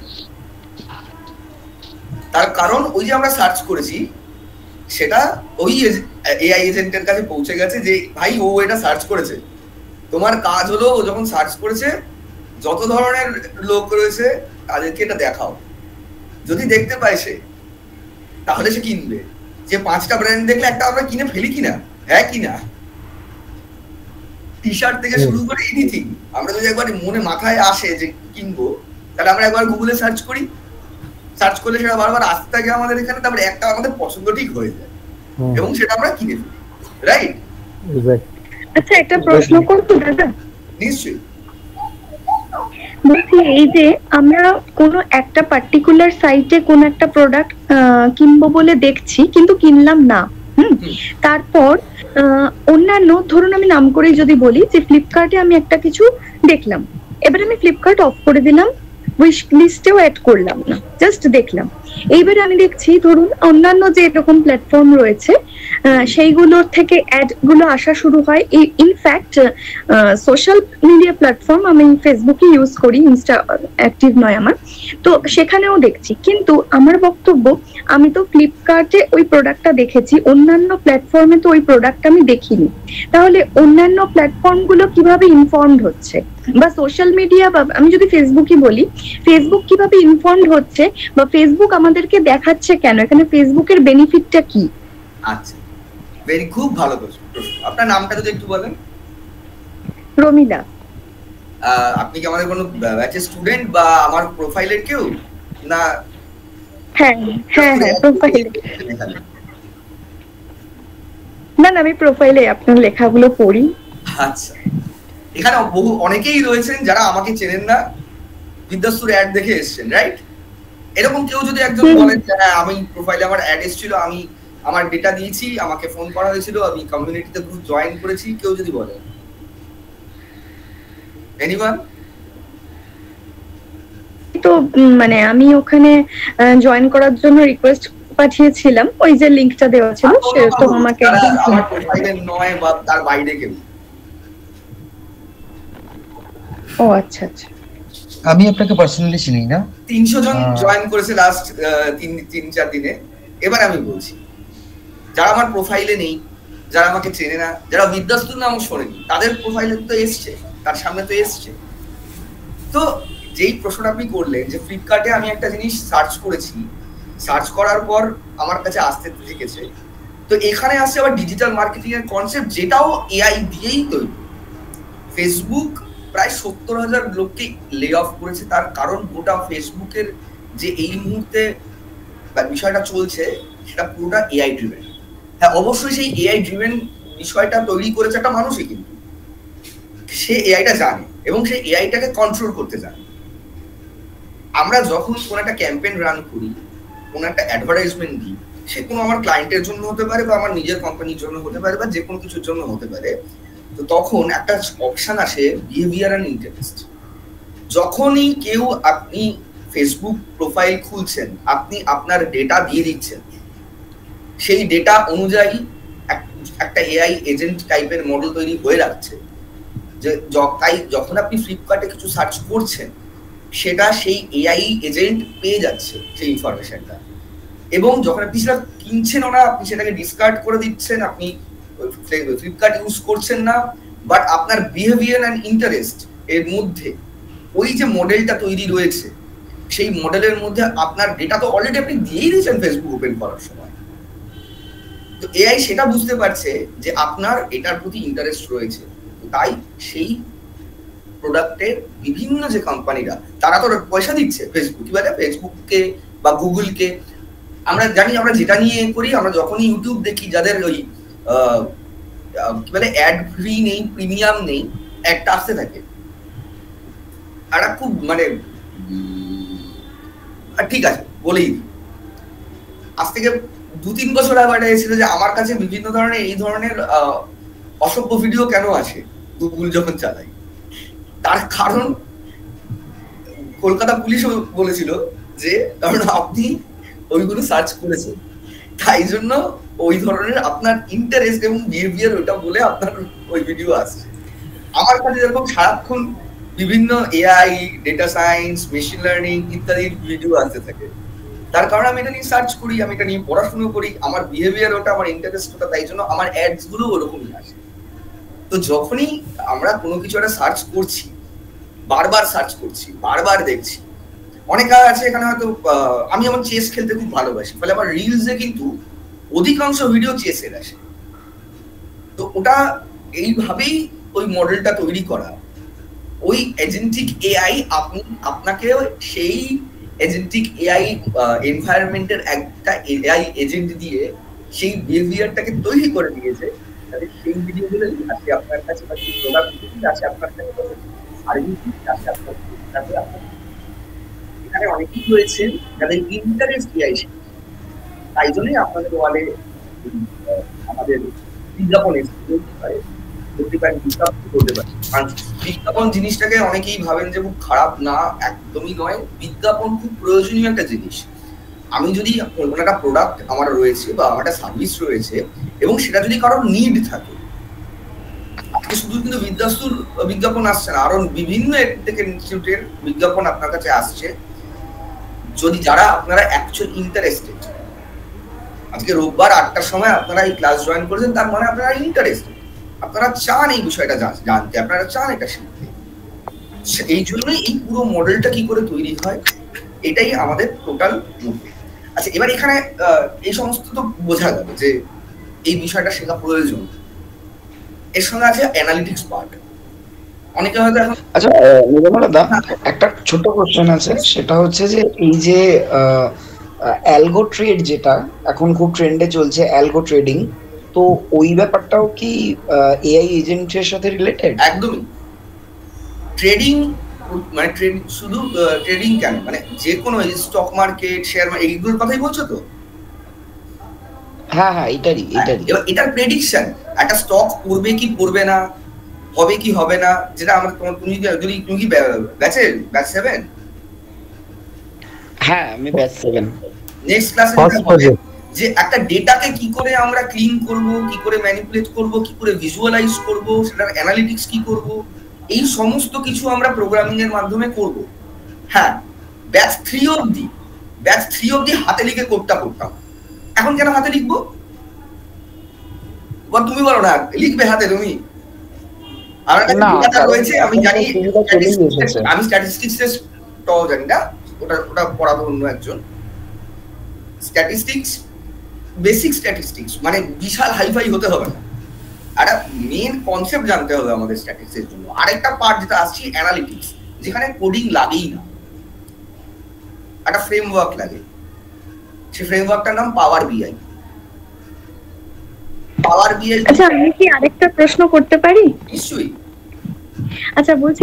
তার কারণ ওই যে আমরা সার্চ করেছি, সেটা ওই এআই এজেন্টের কাছে পৌঁছে গেছে যে ভাই ও এটা সার্চ করেছে, তোমার কাজ হলো ও যখন সার্চ করেছে যত ধরনের লোক রয়েছে তাদেরকে এটা দেখাও। যদি দেখতে পায় সে, তাহলে সে কিনবে। যে 5টা ব্র্যান্ড দেখলে একটা আমরা কিনে ফেলি কিনা, হ্যাঁ কিনা, টি শার্ট থেকে শুরু করে এনিথিং, আমরা যদি একবার মনে মাথায় আসে যে কিনবো, তাহলে আমরা একবার গুগলে সার্চ করি, সার্চ করলে সেটা বারবার আসতে থাকে আমাদের এখানে, তারপরে একটা আমাদের পছন্দ ঠিক হয়ে যায় এবং সেটা আমরা কিনে ফেলি, রাইট? আচ্ছা, একটা প্রশ্ন করবো দাদা? নিশ্চয়ই। বলছি, এই যে আমরা কোনো একটা পার্টিকুলার সাইটে কোনো একটা প্রোডাক্ট কিনবো বলে দেখছি, কিন্তু কিনলাম না, তারপর অন্যান্য, ধরুন আমি নাম করেই যদি বলি যে ফ্লিপকার্টে আমি একটা কিছু দেখলাম, এবার আমি ফ্লিপকার্ট অফ করে দিলাম, উইশ লিস্টেও অ্যাড করলাম না, জাস্ট দেখলাম। এইবারে আমি দেখছি ধরুন অন্যান্য যে এরকম প্ল্যাটফর্ম রয়েছে সেইগুলোর থেকে অ্যাড গুলো আসা শুরু হয়। ইনফ্যাক্ট সোশ্যাল মিডিয়া প্ল্যাটফর্ম আমি ফেসবুকে ইউজ করি, ইনস্টা অ্যাক্টিভ নয় আমার, তো সেখানেও দেখছি। কিন্তু আমার বক্তব্য, আমি তো ফ্লিপকার্টে ওই প্রোডাক্টটা দেখেছি, অন্যান্য প্ল্যাটফর্মে তো ওই প্রোডাক্ট আমি দেখিনি। তাহলে অন্যান্য প্ল্যাটফর্ম গুলো কিভাবে ইনফর্মড হচ্ছে, বা সোশ্যাল মিডিয়া, বা আমি যদি ফেসবুকই বলি, ফেসবুক কিভাবে ইনফর্মড হচ্ছে, বা ফেসবুক আমাদেরকে দেখাচ্ছে কেন, এখানে ফেসবুকের বেনিফিটটা কি? আচ্ছা, খুব ভালো প্রশ্ন। আপনার নামটা যদি একটু বলেন। রমিলা। আপনি কি আমাদের কোনো ব্যাচের স্টুডেন্ট বা আমার প্রোফাইলের কেউ? না? হ্যাঁ, প্রোফাইলে। না, আমি প্রোফাইলে আপনার লেখাগুলো পড়ি। আচ্ছা, এখানে অনেকেই রয়েছেন যারা আমাকে চেনেন না, বিদ্যাস্তুর অ্যাড দেখে এসেছেন, রাইট? এরকম কেউ যদি একজন বলেন যে হ্যাঁ আমি প্রোফাইলে আমার অ্যাড এসেছিল, আমি আমার ডেটা দিয়েছি, আমাকে ফোন করা হয়েছিল, আমি কমিউনিটিতে গ্রুপ জয়েন করেছি, কেউ যদি বলে? এনিওয়ান? তো মানে আমি ওখানে জয়েন করার জন্য রিকোয়েস্ট পাঠিয়েছিলাম, ওই যে লিংকটা দেওয়া ছিল সে তো আমাকে আমার প্রোফাইলে নয় বা তার বাইরে কেউ। ও আচ্ছা আচ্ছা, আমি আপনাকে পার্সোনালি চিনি না। 300 জন জয়েন করেছে লাস্ট 3-4 দিনে। এবার আমি বলছি, যারা আমার প্রোফাইলে নেই, যারা আমাকে চেনে না, যারা বিদ্যাস্তুর নাম শোনেনি, তাদের প্রোফাইলে তো এসছে, তার সামনে তো এসছে। তো যেই প্রশ্নটা আপনি করলেন যে ফ্লিপকার্টে আমি একটা জিনিস সার্চ করেছি, সার্চ করার পর আমার কাছে আসতে থেকেছে, তো এখানে আসছে আবার ডিজিটাল মার্কেটিং এর কনসেপ্ট, যেটাও এআই দিয়েই তৈরি। ফেসবুক প্রায় 70,000 লোককে লে অফ করেছে, তার কারণ গোটা ফেসবুকের যে এই মুহূর্তে বিষয়টা চলছে সেটা পুরোটা এআই ড্রিভেন। হ্যাঁ, অবশ্যই সেই এআই ড্রিভেন বিষয়টা তৈরি করেছে একটা মানুষই, কিন্তু সে এআইটা জানে এবং সে এআইটাকে কন্ট্রোল করতে জানে। আমরা যখন কোন একটা ক্যাম্পেইন রান করি, কোন একটা অ্যাডভার্টাইজমেন্ট দিই, সে কোনো আমার ক্লায়েন্টের জন্য হতে পারে বা আমার নিজের কোম্পানির জন্য হতে পারে বা যে কোনো কিছুর জন্য হতে পারে, তো তখন একটা অপশন আসে বিহেভিয়ার অ্যান্ড ইন্টারেস্ট। যখনই কেউ আপনি ফেসবুক প্রোফাইল খুলছেন, আপনি আপনার ডেটা দিয়ে দিচ্ছেন, সেই ডেটা অনুযায়ী একটা এআই এজেন্ট টাইপের মডেল তৈরি হয়ে রাখছে, যে তাই যখন আপনি ফ্লিপকার্টে কিছু সার্চ করছেন, সেটা সেই এআই এজেন্ট পেয়ে যাচ্ছে সেই ইনফরমেশনটা, এবং যখন আপনি সেটা কিনছেন না, আপনি সেটাকে ডিসকার্ড করে দিচ্ছেন, আপনি ফ্লিপকার্ট ইউজ করছেন না, বাট আপনার বিহেভিয়ার অ্যান্ড ইন্টারেস্ট এর মধ্যে ওই যে মডেলটা তৈরি রয়েছে, সেই মডেলের মধ্যে আপনার ডেটা তো অলরেডি আপনি দিয়েই দিয়েছেন ফেসবুক ওপেন করার সময়। তো এআই সেটা বুঝতে পারছে যে আপনার এটার প্রতি ইন্টারেস্ট রয়েছে, তাই সেই প্রোডাক্টের বিভিন্ন যে কোম্পানিরা, তারা তো পয়সা দিচ্ছে ফেসবুককে বা গুগলকে। আমরা জানি, আমরা যেটা নিয়ে করি, আমরা যখনই ইউটিউব দেখি, যাদের ওই কি বলে অ্যাড ফ্রি নেই, প্রিমিয়াম নেই, একটা আসতে থাকে। আর খুব মানে ঠিক আছে বলেই দিই, আজ থেকে 2-3 বছর আগে এটা এসেছিল যে আমার কাছে বিভিন্ন ধরনের এই ধরনের অসভ্য ভিডিও কেন আসে গুগল যখন চালাই। তার কারণ কলকাতা পুলিশ বলেছিল যে কারণ আপনি ওইগুলো সার্চ করেছেন, তাই জন্য ওই ধরনের আপনার ইন্টারেস্ট এবং বিহেভিয়ার ওইটা বলে আপনার ওই ভিডিও আসছে। আমার কাছে যেরকম সারাক্ষণ বিভিন্ন AI, data science, machine learning ইত্যাদির ভিডিও আসতে থাকে, তার কারণ আমি এটা নিয়ে সার্চ করি, আমি এটা নিয়ে পড়াশোনা করি, আমার বিহেভিয়ার ওটা, আমার ইন্টারেস্ট ওটা, তাই জন্য আমার অ্যাডস গুলো ওরকমই আসে। তো যখনই আমরা কোনো কিছু একটা সার্চ করছি, বারবার সার্চ করছি, বারবার দেখছি, অনেকে আছে এখানে হয়তো আমি আমার চেস খেলতে খুব ভালোবাসি, ফলে আমার রিলসে কিন্তু অধিকাংশ ভিডিও চেসের আসে। তো ওটা এইভাবেই ওই মডেলটা তৈরি করা, ওই এজেন্টিক এআই আপনাকে সেই এজেন্টিক এআই এনভায়রনমেন্টের একটা এআই এজেন্ট দিয়ে সেই বিহেভিয়ারটাকে তৈরি করে দিয়েছে, তাহলে সেই ভিডিওগুলো আসে আপনার কাছে, বা সেই প্রোডাক্ট আসে আপনার কাছে, সার্ভিস আসে আপনার কাছে। এখানে অনেকেই রয়েছেন যাদের ইন্টারেস্ট এআই, তাই জন্যই আপনাদের ওয়ালে আমাদের বিজ্ঞাপন বিজ্ঞাপন জিনিসটাকে অনেকেই ভাবেন যে খুব খারাপ, না, একদমই নয়। বিজ্ঞাপন খুব প্রয়োজনীয় একটা জিনিস। আমি যদি কোনো একটা প্রোডাক্ট আমার রয়েছে বা আমার একটা সার্ভিস রয়েছে এবং সেটা যদি কারোর নিড থাকে, আজকে শুধু কিন্তু বিদ্যাস্তুর বিজ্ঞাপন আসছে না, আরো বিভিন্ন ইনস্টিটিউটের বিজ্ঞাপন আপনার কাছে আসছে, যদি যারা আপনারা অ্যাকচুয়ালি ইন্টারেস্টেড। আজকে রোববার 8টার সময় আপনারা এই ক্লাস জয়েন করেছেন, তার মানে আপনারা ইন্টারেস্টেড, আপনারা চান এই বিষয়টা জানতে, আপনারা চান এটা শিখতে। এই জন্যই এই পুরো মডেলটা কি করে তৈরি হয়, এটাই আমাদের টোটাল মুভমেন্ট। আচ্ছা, এবার এখানে এই সমস্ত তো বোঝা গেল যে এই বিষয়টা শেখা প্রয়োজন। এর সঙ্গে আছে অ্যানালিটিক্স পার্ট। অনেকে হয়তো এখন আচ্ছা নির্মলদা, একটা ছোট কোশ্চেন আছে, সেটা হচ্ছে যে এই যে অ্যালগো ট্রেড যেটা এখন খুব ট্রেন্ডে চলছে, অ্যালগো ট্রেডিং, তো ওই ব্যাপারটাও কি এআই এজেন্টের সাথে রিলেটেড? একদমই। ট্রেডিং মানে ট্রেড শুধু ট্রেডিং কেন, মানে যে কোনো স্টক মার্কেট, শেয়ার মার্কেট, এইগুলোর কথাই বলছো তো? হ্যাঁ, এটারই। এবার এটার প্রেডিকশন, একটা স্টক পড়বে কি পড়বে না, হবে কি হবে না, যেটা আমরা তুমি কি ব্যাচ 7? হ্যাঁ, আমি ব্যাচ 7। নেক্সট ক্লাসে যে একটা ডেটাকে কি করে আমরা ক্লিন করব, কি করে ম্যানিপুলেট করব, কি করে ভিজুয়ালাইজ করব, সেটার অ্যানালিটিক্স কি করব, এই সমস্ত কিছু আমরা প্রোগ্রামিং এর মাধ্যমে করব। হ্যাঁ, ব্যাচ 3 অবধি হাতে লিখে কোডটা করতাম। এখন কেন হাতে লিখবো? তুমি বলো না, লিখবে হাতে তুমি? আমার কাছে ডেটা রয়েছে, আমি জানি, আমি স্ট্যাটিস্টিক্সের টাও জানি না, ওটা পড়াবো অন্য একজন। স্ট্যাটিস্টিক্স, বেসিক স্ট্যাটিস্টিক্স মানে বিশাল হাইফাই হতে হবে না, একটা মেন কনসেপ্ট জানতে হবে আমাদের স্ট্যাটিস্টিক্সের জন্য। আরেকটা পার্ট যেটা আসছে অ্যানালিটিক্স, যেখানে কোডিং লাগেই না, একটা ফ্রেমওয়ার্ক লাগে। সেই ফ্রেমওয়ার্কটার নাম পাওয়ার বিআই। আচ্ছা, আমি কি আরেকটা প্রশ্ন করতে পারি? নিশ্চয়ই। আচ্ছা, বলছি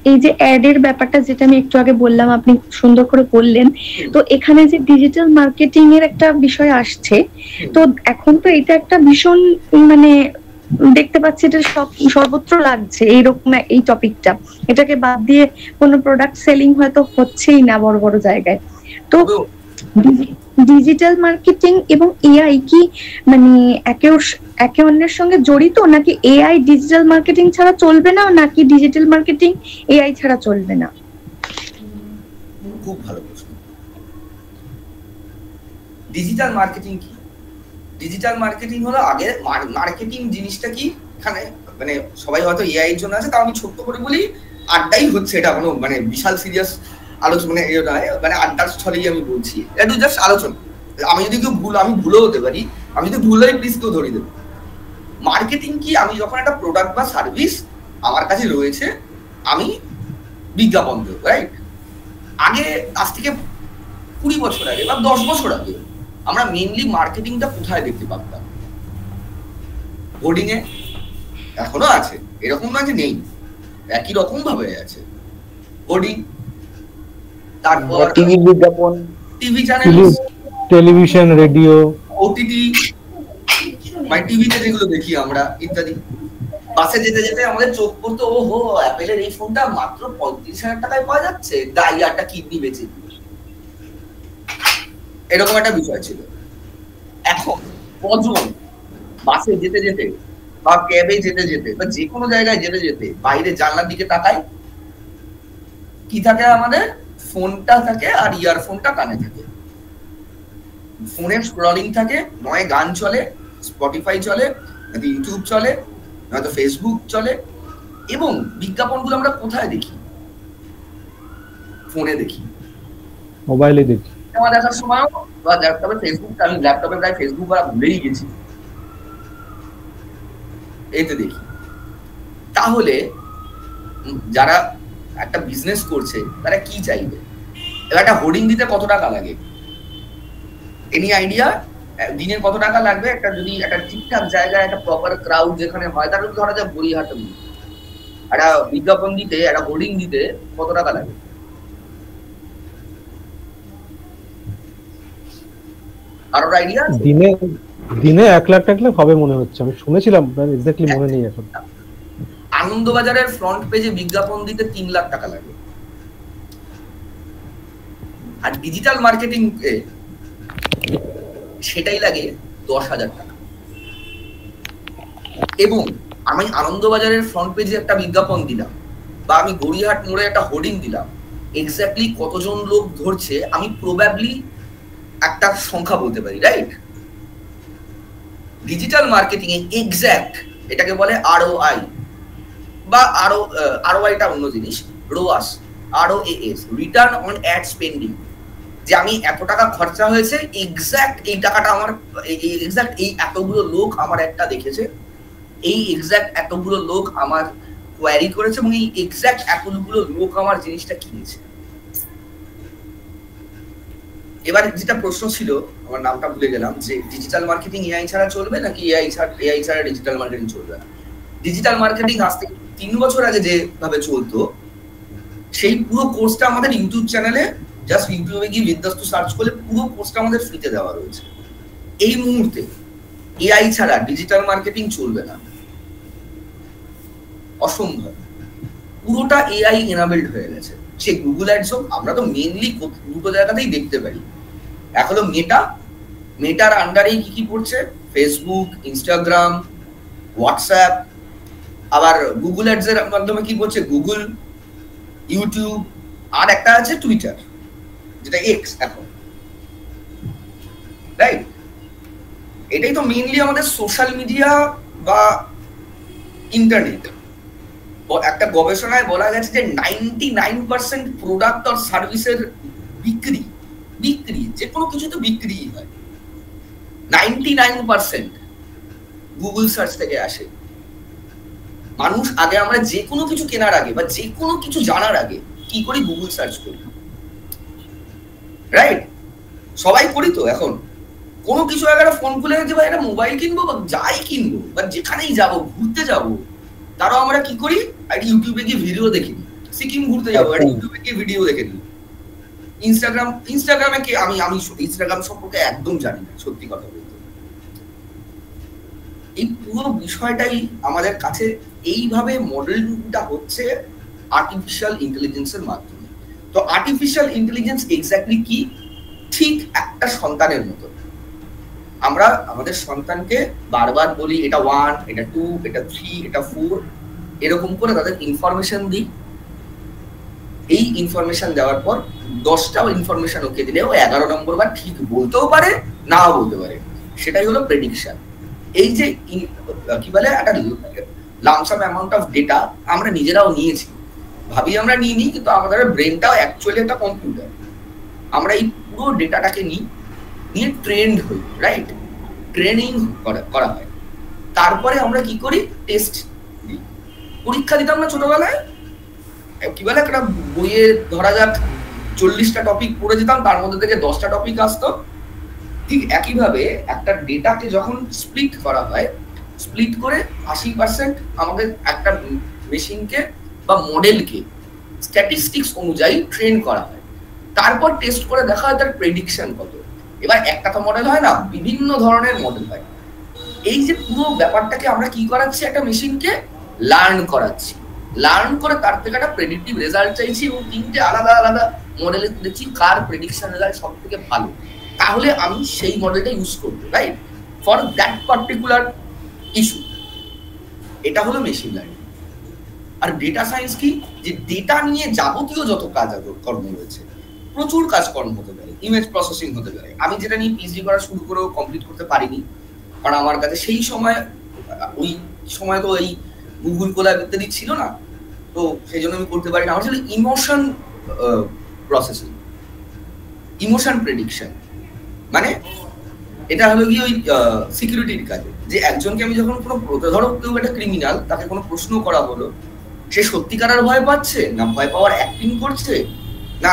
এই যে অ্যাড এর ব্যাপারটা যেটা আমি একটু আগে বললাম, আপনি সুন্দর করে বললেন, তো এখানে যে ডিজিটাল মার্কেটিং এর একটা বিষয় আসছে, তো এখন তো এটা একটা ভীষণ মানে দেখতে পাচ্ছি এটা সর্বত্র লাগছে এইরকম এই টপিকটা। এটাকে বাদ দিয়ে কোনো প্রোডাক্ট সেলিং হয়তো হচ্ছেই না বড় বড় জায়গায়। তো ডিজিটাল মার্কেটিং এবং এআই কি মানে একে অন্যের সঙ্গে জড়িত, নাকি এআই ডিজিটাল মার্কেটিং ছাড়া চলবে না, নাকি ডিজিটাল মার্কেটিং এআই ছাড়া চলবে না? খুব ভালো প্রশ্ন। ডিজিটাল মার্কেটিং কি? ডিজিটাল মার্কেটিং হলো, আগে মার্কেটিং জিনিসটা কি, এখানে মানে সবাই হয়তো এআই এর জন্য আছে, তাও আমি ছোট্ট করে বলি, আড্ডাই হচ্ছে, এটা কোনো মানে বিশাল সিরিয়াস আলোচনা মানে আড্ডার স্থলেই আমি বলছি, একটু জাস্ট আলোচনা। আমি যদি আমি ভুলও হতে পারি, আমি যদি ভুল হই প্লিজ কেউ ধরিয়ে দেবো। মার্কেটিং কি, আমি যখন একটা প্রোডাক্ট বা সার্ভিস আমার কাছে রয়েছে, আমি বিজ্ঞাপন দেবো, রাইট? আগে আজ থেকে 20 বছর আগে বা 10 বছর আগে আমরা মেইনলি মার্কেটিংটা কোথায় দেখতে পারতাম? হোর্ডিং এ। এখনো আছে, এরকম না যে নেই, একই রকম ভাবে আছে। হোর্ডিং, তারপর টিভি বিজ্ঞাপন, TV channel, television, radio, OTT, মানে টিভিতে যেগুলো দেখি আমরা ইত্যাদি। বাসে যেতে যেতে আমাদের চোখ পড়তো, ওহো অ্যাপেলের এই ফোনটা মাত্র 35,000 টাকায় পাওয়া যাচ্ছে, দাই একটা কিডনি বেঁচে দিল, এরকম একটা বিষয় ছিল। এখন কজন বাসে যেতে যেতে বা ক্যাবে যেতে যেতে বা যে কোনো জায়গায় যেতে যেতে বাইরে জানলার দিকে তাকাই, কি থাকে আমাদের? ফোনটা থাকে আর ইয়ারফোনটা কানে থাকে, ফোনের স্ক্রলিং থাকে, নয় গান চলে, স্পটিফাই চলে, নয়তো ইউটিউব চলে, নয়তো ফেসবুক চলে। এবং বিজ্ঞাপনগুলো আমরা কোথায় দেখি? ফোনে দেখি, মোবাইলে দেখি। আমার দেখার সময় বা ল্যাপটপে ফেসবুকটা, আমি ল্যাপটপে প্রায় ফেসবুক আর ভুলেই গেছি, এতে দেখি। তাহলে যারা একটা বিজনেস করছে তারা কি চাইবে? এবার একটা হোর্ডিং দিতে কত টাকা লাগে? Any idea? দিনের কত টাকা লাগবে? একটা যদি একটা ঠিকঠাক জায়গায় একটা প্রপার ক্রাউড যেখানে হয়, তাহলে ধরা যায় গড়িয়াহাটে একটা বিজ্ঞাপন দিতে, একটা হোর্ডিং দিতে কত টাকা লাগে? কারোর আইডিয়া? দিনে 1 লাখ টাকা হবে মনে হচ্ছে, আমি শুনেছিলাম, এক্স্যাক্টলি মনে নেই এখন। আনন্দবাজারের ফ্রন্ট পেজে বিজ্ঞাপন দিতে 3 লাখ টাকা লাগে। আর ডিজিটাল মার্কেটিং এ সেটাই লাগে 10,000 টাকা। এবং আমি আনন্দবাজারের ফ্রন্ট পেজে একটা বিজ্ঞাপন দিলাম বা আমি গড়িয়াহাট মোড়ে একটা হোর্ডিং দিলাম, এক্স্যাক্টলি কতজন লোক ধরছে আমি প্রবাবলি একটা সংখ্যা বলতে পারি, রাইট? ডিজিটাল মার্কেটিং এ এক্স্যাক্ট এটাকে বলে আরওআই বা আরওআইটা অন্য জিনিস, ROAS, ROAS, return on ad spending. যে আমি এত টাকা খরচা হয়েছে, এক্স্যাক্ট এই টাকাটা আমার, এক্স্যাক্ট এই এতগুলো লোক আমার একটা দেখেছে, এই এক্স্যাক্ট এতগুলো লোক আমার কোয়ারি করেছে এবং এই এক্স্যাক্ট এতগুলো লোক আমার জিনিসটা কিনেছে। এবার যেটা প্রশ্ন ছিল, আমার নামটা ভুলে গেলাম, যে ডিজিটাল মার্কেটিং এআই ছাড়া চলবে নাকি এআই ছাড়া ডিজিটাল মার্কেটিং চলবে না? ডিজিটাল মার্কেটিং আজ থেকে 3 বছর আগে যেভাবে চলতো, সেই পুরো কোর্সটা আমাদের ইউটিউব চ্যানেলে, জাস্ট ইউটিউবে গিয়ে বিদ্যাস্তু সার্চ করলে পুরো কোর্সটা আমাদের ফ্রিতে দেওয়া রয়েছে। এই মুহূর্তে এআই ছাড়া ডিজিটাল মার্কেটিং চলবে না, অসম্ভব। পুরোটা এআই এনাবেলড হয়ে গেছে। সে গুগল অ্যাডস হোক, আমরা তো মেইনলি দুটো জায়গাতেই দেখতে পারি। এক হলো মেটার আন্ডারেই কি পড়ছে, ফেসবুক, ইনস্টাগ্রাম, হোয়াটসঅ্যাপ, আবার গুগল অ্যাডস এর মাধ্যমে কি করছে গুগল, ইউটিউব, আর একটা আছে টুইটার, যেটা এক্স এখন, রাইট? এটাই তো মেইনলি আমাদের সোশ্যাল মিডিয়া বা ইন্টারনেট। একটা গবেষণায় বলা গেছে যে 99% প্রোডাক্ট আর সার্ভিসের বিক্রি যে কোনো কিছু তো বিক্রি হয়, 99% গুগল সার্চ থেকে আসে। মানুষ আগে, আমরা যে কোনো কিছু কেনার আগে বা যে কোনো কিছু জানার আগে কি করি, গুগল সার্চ করি, রাইট? সবাই করি তো এখন। কোনো কিছু একটা ফোন খুলে যে ভাই একটা মোবাইল কিনবো বা যাই কিনবো বা যেখানেই যাব, ঘুরতে যাব, তারাও আমরা কি করি, একটা ইউটিউবে গিয়ে ভিডিও দেখি। সিকিম ঘুরতে যাবো, একটা ইউটিউবে গিয়ে ভিডিও দেখে নিই। ইনস্টাগ্রামে কি, আমি ইনস্টাগ্রাম সম্পর্কে একদম জানি না, সত্যি কথা বলতে। এই পুরো বিষয়টাই আমাদের কাছে এইভাবে মডেলিংটা হচ্ছে আর্টিফিশিয়াল ইন্টেলিজেন্সের মাধ্যমে। তো আর্টিফিশিয়াল ইন্টেলিজেন্স এক্স্যাক্টলি কি? ঠিক একটা সন্তানের মতো। আমরা আমাদের সন্তানকে বারবার বলি এটা 1, এটা 2, এটা 3, এটা 4, এরকম করে তাদের ইনফরমেশন দিই। এই ইনফরমেশন দেওয়ার পর 10টাও ইনফরমেশন ওকে দিলে ও 11 নম্বর বার ঠিক বলতেও পারে, নাও বলতে পারে। সেটাই হলো প্রেডিকশন। এই যে কি বলে, একটা লামসাম অ্যামাউন্ট অফ ডেটা আমরা নিজেরাও নিয়েছি, ভাবি আমরা নিইনি, কিন্তু আমাদের ব্রেনটাও অ্যাকচুয়ালি একটা কম্পিউটার। আমরা এই পুরো ডেটাটাকে নিয়ে ট্রেন্ড হই, রাইট? ট্রেনিং করা হয়। তারপরে আমরা কি করি, টেস্ট দিই। পরীক্ষা দিতাম না ছোটবেলায়, কি বলে, একটা বইয়ে ধরা যাক 40টা টপিক পড়ে যেতাম, তার মধ্যে থেকে 10টা টপিক আসতো। ঠিক একইভাবে একটা ডেটাকে যখন স্প্লিট করা হয়, স্প্লিট করে 80% আমাদের একটা মেশিনকে বা মডেলকে স্ট্যাটিস্টিক্স অনুযায়ী ট্রেন করা হয়। তারপর টেস্ট করে দেখা হয় তার প্রেডিকশন কত। এবার একটা তো মডেল হয় না, বিভিন্ন ধরনের মডেল হয়। এই যে পুরো ব্যাপারটাকে আমরা কি করাচ্ছি, একটা মেশিনকে লার্ন করাচ্ছি। লার্ন করে তার থেকে একটা প্রেডিক্টিভ রেজাল্ট চাইছি, এবং 3টে আলাদা আলাদা মডেলে দেখছি কার প্রেডিকশন রেজাল্ট সব থেকে ভালো। তাহলে আমি সেই মডেলটা ইউজ করবো, right, for that particular issue. এটা হলো মেশিন লার্নিং। আর ডেটা সায়েন্স কি, যে ডেটা নিয়ে যাবতীয় যত কাজ কর্ম রয়েছে, প্রচুর কাজকর্ম হতে পারে, ইমেজ প্রসেসিং হতে পারে। আমি যেটা নিয়ে পিএইচডি করা শুরু করেও কমপ্লিট করতে পারিনি, কারণ আমার কাছে সেই সময়, ওই সময় তো এই গুগল কোলাব ইত্যাদি ছিল না, তো সেই জন্য আমি করতে পারি না। আমার ছিল ইমোশন প্রসেসিং, ইমোশন প্রেডিকশন। মানে এটা হলো কি ওই সিকিউরিটির কাজে, যে একজনকে আমি যখন কোনো, ধরো কেউ একটা ক্রিমিনাল, তাকে কোনো প্রশ্ন করা হলো, সে সত্যিকারের ভয় পাচ্ছে না ভয় পাওয়ার অ্যাক্টিং করছে, না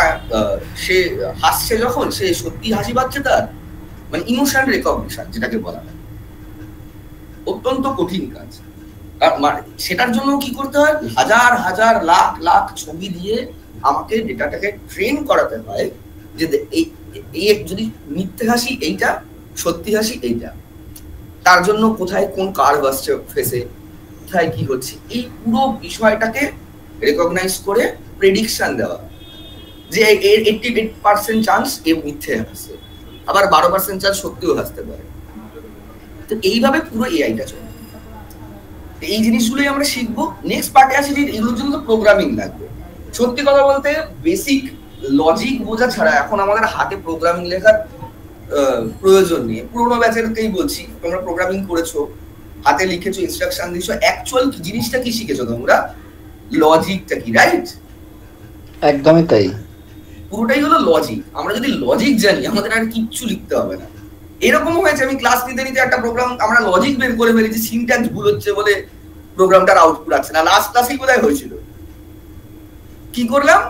সে হাসছে, যখন সে সত্যি হাসি পাচ্ছে, তার মানে ইমোশন রেকগনিশন যেটাকে বলা হয়, অত্যন্ত কঠিন কাজ। সেটার জন্য কি করতে হয়, হাজার হাজার লাখ লাখ ছবি দিয়ে আমাকে ডেটাটাকে ট্রেন করাতে হয়, যে এই যদি মিথ্যে হাসি এইটা, সত্যি হাসি এইটা, তার জন্য কোথায় কোন কার্ভ আসছে ফেসে, কোথায় কি হচ্ছে, এই পুরো বিষয়টাকে রেকগনাইজ করে প্রেডিকশন দেওয়া, যে এর 88% চান্স এ মিথ্যে হাসছে, আবার 12% চান্স সত্যিও হাসতে পারে। তো এইভাবে পুরো এআইটা চলে। এই জিনিসগুলোই আমরা শিখবো। নেক্সট পার্টে আসি যে এগুলোর জন্য তো প্রোগ্রামিং লাগবে। সত্যি কথা বলতে বেসিক লজিক বোঝা ছাড়া এখন আমাদের হাতে প্রোগ্রামিং লেখার প্রয়োজন নেই। পুরোনো ব্যাচেরকেই বলছি, তোমরা প্রোগ্রামিং করেছো, হাতে লিখেছো, ইনস্ট্রাকশন দিয়েছো, অ্যাকচুয়াল জিনিসটা কি শিখেছো তোমরা, লজিকটা কি, রাইট? একদমই তাই, পুরোটাই হলো লজিক। আমরা যদি লজিক জানি, আমাদের আর কিচ্ছু লিখতে হবে না। এরকম হয়েছে, আমি ক্লাস নিতে নিতে একটা প্রোগ্রাম আমরা লজিক বের করে ফেলেছি, সিনট্যাক্স ভুল হচ্ছে বলে প্রোগ্রামটার আউটপুট আসছে না। লাস্ট ক্লাসেই কোথায় হয়েছিল, কি করলাম,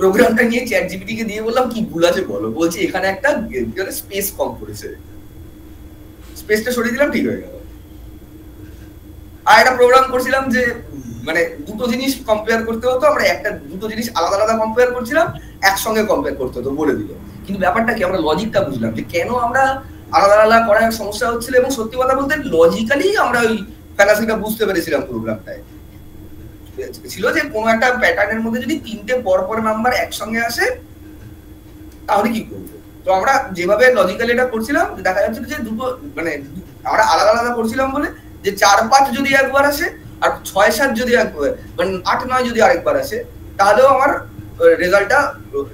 প্রোগ্রামটা নিয়ে চ্যাট জিপিটি কে দিয়ে বললাম কি ভুল আছে বলো, বলছি এখানে একটা স্পেস কম করেছে, স্পেসটা সরিয়ে দিলাম, ঠিক হয়ে গেল। আর একটা প্রোগ্রাম করছিলাম যে মানে দুটো জিনিস কম্পেয়ার করতে হতো, আমরা দুটো জিনিস আলাদা আলাদা কম্পেয়ার করছিলাম, একসঙ্গে কম্পেয়ার করতে হতো, বলে দিল। কিন্তু ব্যাপারটা কি, আমরা লজিকটা বুঝলাম যে কেন আমরা আলাদা আলাদা করার সমস্যা হচ্ছিল, এবং সত্যি কথা বলতে লজিক্যালি আমরা ওই ফ্যালাসিটা বুঝতে পেরেছিলাম প্রোগ্রামটায়। ছিল যে কোনো একটা প্যাটার্নের মধ্যে যদি তিনটে পরপর নাম্বার একসঙ্গে আসে তাহলে কি করবো। তো আমরা যেভাবে লজিক্যালি এটা করছিলাম, দেখা যাচ্ছে যে দুটো মানে আমরা আলাদা আলাদা করছিলাম বলে যে 4-5 যদি একবার আসে আর 6-7 যদি একবার, মানে 8-9 যদি আরেকবার আসে, তাহলেও আমার রেজাল্টটা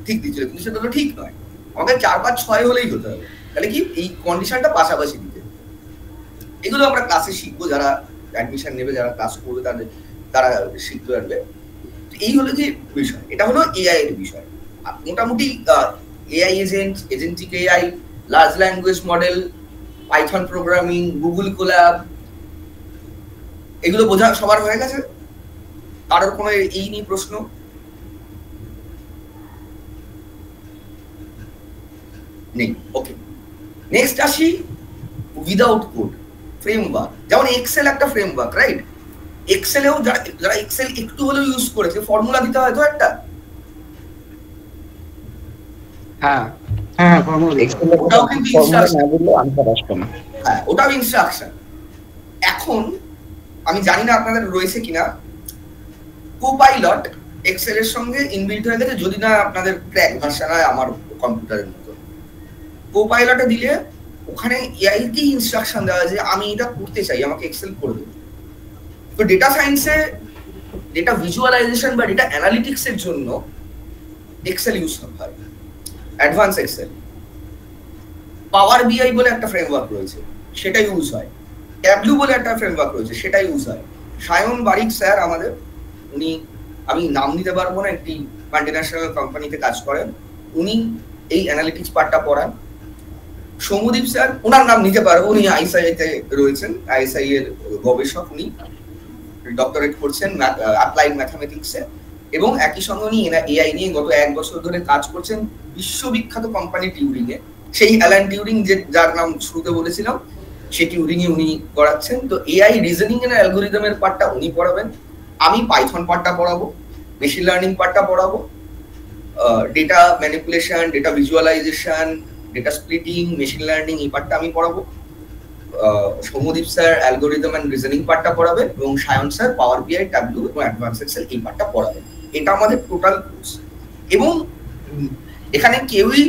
ঠিক দিচ্ছিল, কিন্তু সেটা তো ঠিক নয়। আমাকে 4-5-6 হলেই হতে হবে, তাহলে কি এই কন্ডিশনটা পাশাপাশি দিতে। এগুলো আমরা ক্লাসে শিখবো, যারা অ্যাডমিশন নেবে, যারা ক্লাস করবে তারা শিখতে পারবে। এই হলো যে বিষয়, এটা হলো এআই এর বিষয়। মোটামুটি AI agentic AI, large language model, Python programming, Google collab, এগুলো বোঝা সবার হয়ে গেছে? কারোর কোনো এই নিয়ে প্রশ্ন? নেই, ওকে। নেক্সট আসি উইদাউট কোড ফ্রেমওয়ার্ক। যেমন এক্সেল একটা ফ্রেমওয়ার্ক, রাইট? এক্সেলেও যারা এক্সেল একটু হলেও ইউজ করেছে, ফর্মুলা দিতে হয় তো একটা। হ্যাঁ হ্যাঁ, ওটাও কিন্তু ইনস্ট্রাকশন। হ্যাঁ, ওটাও ইনস্ট্রাকশন। এখন আমি জানি না আপনাদের রয়েছে কিনা, কোপাইলট এক্সেল এর সঙ্গে ইনবিল্ট হয়ে গেছে, যদি না আপনাদের ক্র্যাক ভার্সন হয় আমার কম্পিউটারের মতো। কোপাইলটে দিলে ওখানে এআই কে ইনস্ট্রাকশন দেওয়া যে আমি এটা করতে চাই, আমাকে এক্সেল করে দেবে। তো ডেটা সায়েন্সে ডেটা ভিজুয়ালাইজেশন বা ডেটা অ্যানালিটিক্স এর জন্য এক্সেল ইউজ হয়, অ্যাডভান্স এক্সেল। পাওয়ার বিআই বলে একটা ফ্রেমওয়ার্ক রয়েছে, সেটা ইউজ হয়। ট্যাবলু বলে একটা ফ্রেমওয়ার্ক রয়েছে, সেটা ইউজ হয়। সায়ন বারিক স্যার আমাদের, উনি, আমি নাম দিতে পারবো না, একটি মাল্টিন্যাশনাল কোম্পানিতে কাজ করেন, উনি এই অ্যানালিটিক্স পার্টটা পড়ান। সৌমদীপ স্যার, ওনার নাম নিতে পারবো, উনি আইএসআই তে রয়েছেন, আইএসআই এর গবেষক, উনি ডক্টরেট করছেন অ্যাপ্লাইড ম্যাথমেটিক্সে, এবং একই সঙ্গে উনি এআই নিয়ে গত 1 বছর ধরে কাজ করছেন বিশ্ববিখ্যাত কোম্পানি টিউরিং এ। সেই অ্যালান টিউরিং, যার নাম শুরুতে বলেছিলাম, সেই টিউরিং এ উনি করাচ্ছেন। তো এআই রিজনিং এর অ্যালগরিদমের পার্টটা উনি পড়াবেন, আমি পাইথন পার্টটা পড়াবো, মেশিন লার্নিং পার্টটা পড়াবো, data manipulation, data visualisation, data splitting, machine learning, এই পার্টটা আমি পড়াবো। Soumadip sir algorithm and reasoning পার্টটা পড়াবেন, এবং সায়ন স্যার পাওয়ার বিআই, ট্যাবলু এবং অ্যাডভান্স এক্সেল এই পার্টটা পড়াবেন। এটা আমাদের টোটাল কোর্স। এবং এখানে কেউই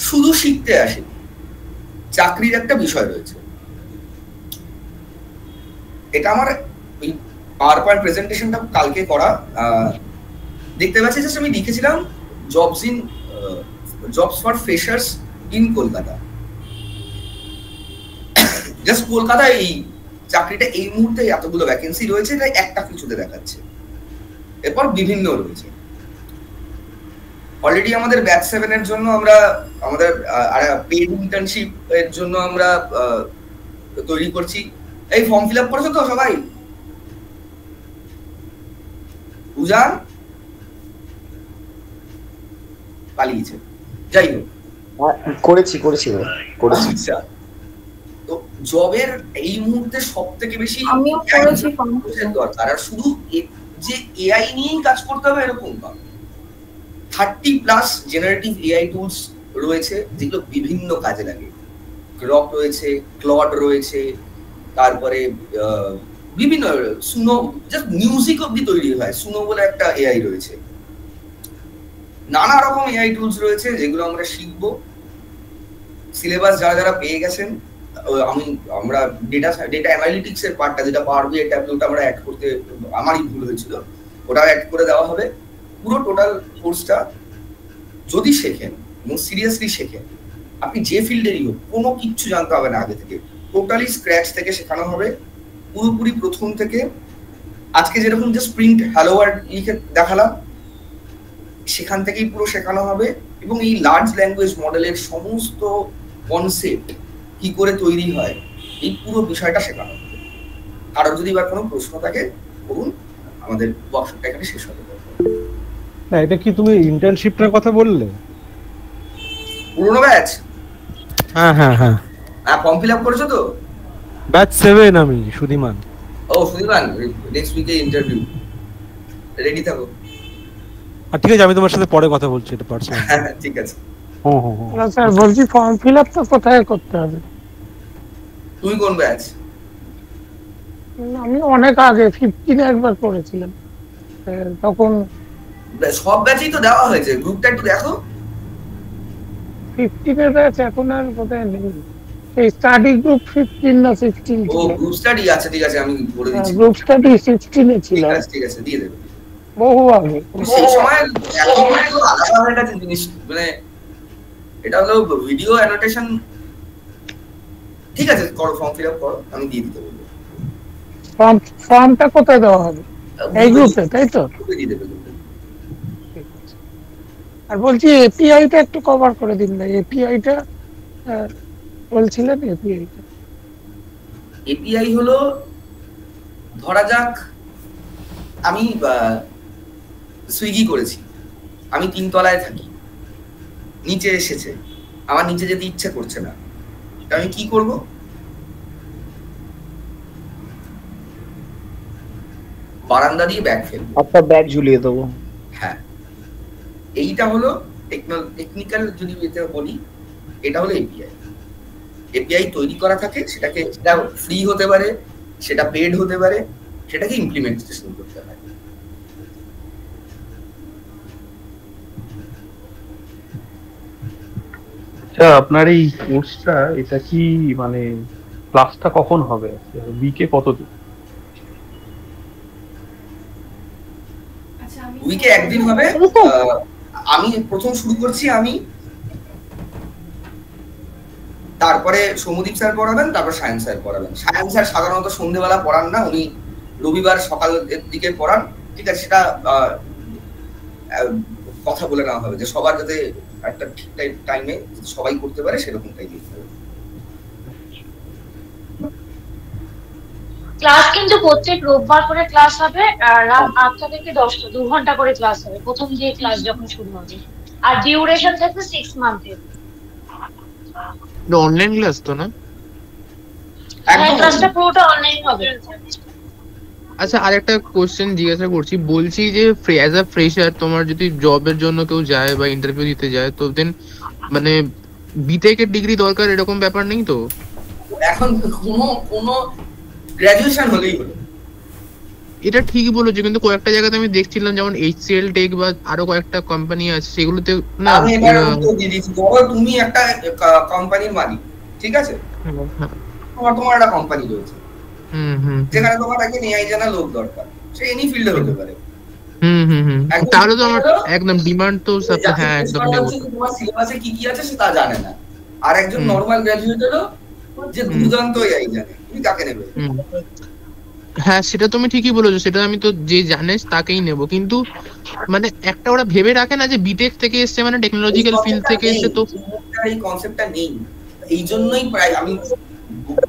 শুধু শিখতে আসে, চাকরির একটা বিষয় রয়েছে। এটা আমার ওই পাওয়ার পয়েন্ট প্রেজেন্টেশনটা কালকে করা, দেখতে পাচ্ছি জাস্ট আমি লিখেছিলাম jobs for freshers in Kolkata. Just কলকাতায় এই চাকরিটা এই মুহূর্তে এতগুলো ভ্যাকেন্সি রয়েছে, তাই একটা কিছুতে দেখাচ্ছে, এরপর বিভিন্ন রয়েছে। অলরেডি আমাদের ব্যাচ 7 এর জন্য আমরা আমাদের পেইড ইন্টার্নশিপ এর জন্য আমরা তৈরি করছি। এই ফর্ম ফিল আপ করেছো তো সবাই? উজান পালিয়েছে, যাই হোক করেছি। আচ্ছা, তো জবের এই মুহূর্তে সব থেকে বেশি দরকার, আর শুধু যে এআই নিয়েই কাজ করতে হবে এরকম না। 30+ জেনারেটিভ এআই টুলস রয়েছে যেগুলো বিভিন্ন কাজে লাগে। গ্রক রয়েছে, ক্লড রয়েছে, তারপরে বিভিন্ন সুনো, জাস্ট মিউজিক অব্দি তৈরি হয়, সুনো বলে একটা এআই রয়েছে। নানা রকম এআই টুলস রয়েছে যেগুলো আমরা শিখবো। সিলেবাস যারা যারা পেয়ে গেছেন, আমরা ডেটা অ্যানালিটিক্স এর পার্টটা, যেটা পাওয়ার বিআই ট্যাবলুটা আমরা অ্যাড করতে, আমারই ভুল হয়েছিল, ওটাও অ্যাড করে দেওয়া হবে। পুরো টোটাল কোর্সটা যদি শেখেন এবং সিরিয়াসলি শেখেন, আপনি যে ফিল্ডেরই হোক, কোনো কিচ্ছু জানতে হবে না আগে থেকে, টোটালি স্ক্র্যাচ থেকে শেখানো হবে, পুরোপুরি প্রথম থেকে। আজকে যেরকম জাস্ট প্রিন্ট হ্যালো ওয়ার্ল্ড লিখে দেখালাম, সেখান থেকেই পুরো শেখানো হবে। এবং এই লার্জ ল্যাঙ্গুয়েজ মডেলের সমস্ত কনসেপ্ট কি করে তৈরি হয়, এই পুরো বিষয়টা শেখানো হবে। কারোর যদি এবার কোনো প্রশ্ন থাকে বলুন, আমাদের ওয়ার্কশপটা এখানে শেষ হবে। না, এটা কি তুমি ইন্টার্নশিপটার কথা বললে? পুরনো ব্যাচ? হ্যাঁ হ্যাঁ হ্যাঁ, ফর্ম ফিল আপ করেছো তো? ব্যাচ 7 আমি সুধিমান। ও সুধিমান, নেক্সট উইকে ইন্টারভিউ। রেডি থাকো। আর ঠিক আছে, আমি তোমার সাথে পরে কথা বলছি, এটা পার্সোনাল। হ্যাঁ ঠিক আছে। স্যার বলছি ফর্ম ফিল আপ তো কোথায় করতে হবে? তুমি কোন ব্যাচ? আমি অনেক আগে 15 একবার করেছিলাম, তখন সব ব্যাচই তো দেওয়া হয়েছে, গ্রুপটা একটু দেখো। 15 এর ব্যাচ এখন আর কোথায় নেই। এই স্টাডি গ্রুপ 15 না 16 ও ছিল। গ্রুপ স্টাডি, আচ্ছা ঠিক আছে, আমি বলে দিচ্ছি। গ্রুপ স্টাডি 16 এ ছিল, ঠিক আছে দিয়ে দেব। বহু আগে। সেই সময় এখন একটু আলাদা হয়ে গেছে জিনিস, মানে এটা হলো ভিডিও অ্যানোটেশন। ঠিক আছে করো, ফর্ম ফিল আপ করো, আমি দিয়ে দিতে বলবো। ফর্মটা কোথায় দেওয়া হবে? এই গ্রুপে, তাই তো? গ্রুপে দিয়ে দেবে। আর বলছি এপিআইটা একটু কভার করে দিন না, এপিআইটা বলছিলেন। এপিআই হলো, ধরা যাক আমি সুইগি করেছি, আমি 3 তলায় থাকি, নিচে এসেছে, আমার নিচে যেতে ইচ্ছে করছে না, আমি কি করব? বারান্দা দিয়ে ব্যাগ ফেলবো, আপনার ব্যাগ ঝুলিয়ে দেবো। হ্যাঁ, এইটা হলো টেকনিক্যাল যদি এতে বলি, এটা হলো এপিআই। এপিআই তৈরি করা থাকে, সেটাকে সেটা ফ্রি হতে পারে, সেটা পেড হতে পারে, সেটাকে ইমপ্লিমেন্টেশন করতে হয়। আচ্ছা, আপনার এই কোর্সটা, এটা কি মানে ক্লাসটা কখন হবে? উইকে কতদিন? উইকে একদিন হবে। আমি প্রথম শুরু করছি আমি, তারপরে সৌমদীপ স্যার পড়াবেন, তারপর সায়েন্স স্যার পড়াবেন। সায়েন্স স্যার সাধারণত সন্ধ্যেবেলা পড়ান না, উনি রবিবার সকালের দিকে পড়ান। ঠিক আছে, সেটা কথা বলে নেওয়া হবে যে সবার যাতে একটা ঠিক টাইমে সবাই করতে পারে, সেরকমটাই দিতে হবে। ক্লাস কিন্তু প্রত্যেক রোববার করে ক্লাস হবে, রাত 8টা থেকে 10টা, 2 ঘন্টা করে ক্লাস হবে প্রথম যে ক্লাস যখন শুরু হবে, আর ডিউরেশন থাকবে 6 মান্থের। অনলাইন ক্লাস তো না? হ্যাঁ, ক্লাসটা পুরোটা অনলাইন হবে। আচ্ছা, আর একটা কোশ্চেন জিজ্ঞাসা করছি, বলছি যে অ্যাজ আ ফ্রেশার তোমার যদি জবের জন্য কেউ যায় বা ইন্টারভিউ দিতে যায়, তো দেন মানে বিটেক এর ডিগ্রি দরকার এরকম ব্যাপার নেই তো? এখন কোনো গ্র্যাজুয়েশন হলেই হলো। এটা ঠিকই বলেছো, কিন্তু কয়েকটা জায়গাতে আমি দেখছিলাম, যেমন HCL টেক বা আরো কয়েকটা কোম্পানি আছে, সেগুলোতে না। তুমি একটা কোম্পানির মালিক, ঠিক আছে, তোমার একটা কোম্পানি রয়েছে, যেখানে তোমার একজন এআই জানা লোক দরকার, সে এনি ফিল্ডে হতে পারে। তাহলে তো আমার একদম ডিমান্ড তো হ্যাঁ একদম নেব। তোমার সিলেবাসে কি কি আছে সেটা জানে না, আর একজন নরমাল গ্র্যাজুয়েট হলো যে দুর্দান্ত এআই জানে, তুমি কাকে নেবে? হ্যাঁ, সেটা তুমি ঠিকই বলেছো, সেটা আমি তো যে জানে তাকেই নেব, কিন্তু মানে একটা ওরা ভেবে রাখে না যে বিটেক থেকে এসছে মানে টেকনোলজিক্যাল ফিল্ড থেকে এসছে, তো এই কনসেপ্টটা নেই। এই জন্যই প্রায় আমি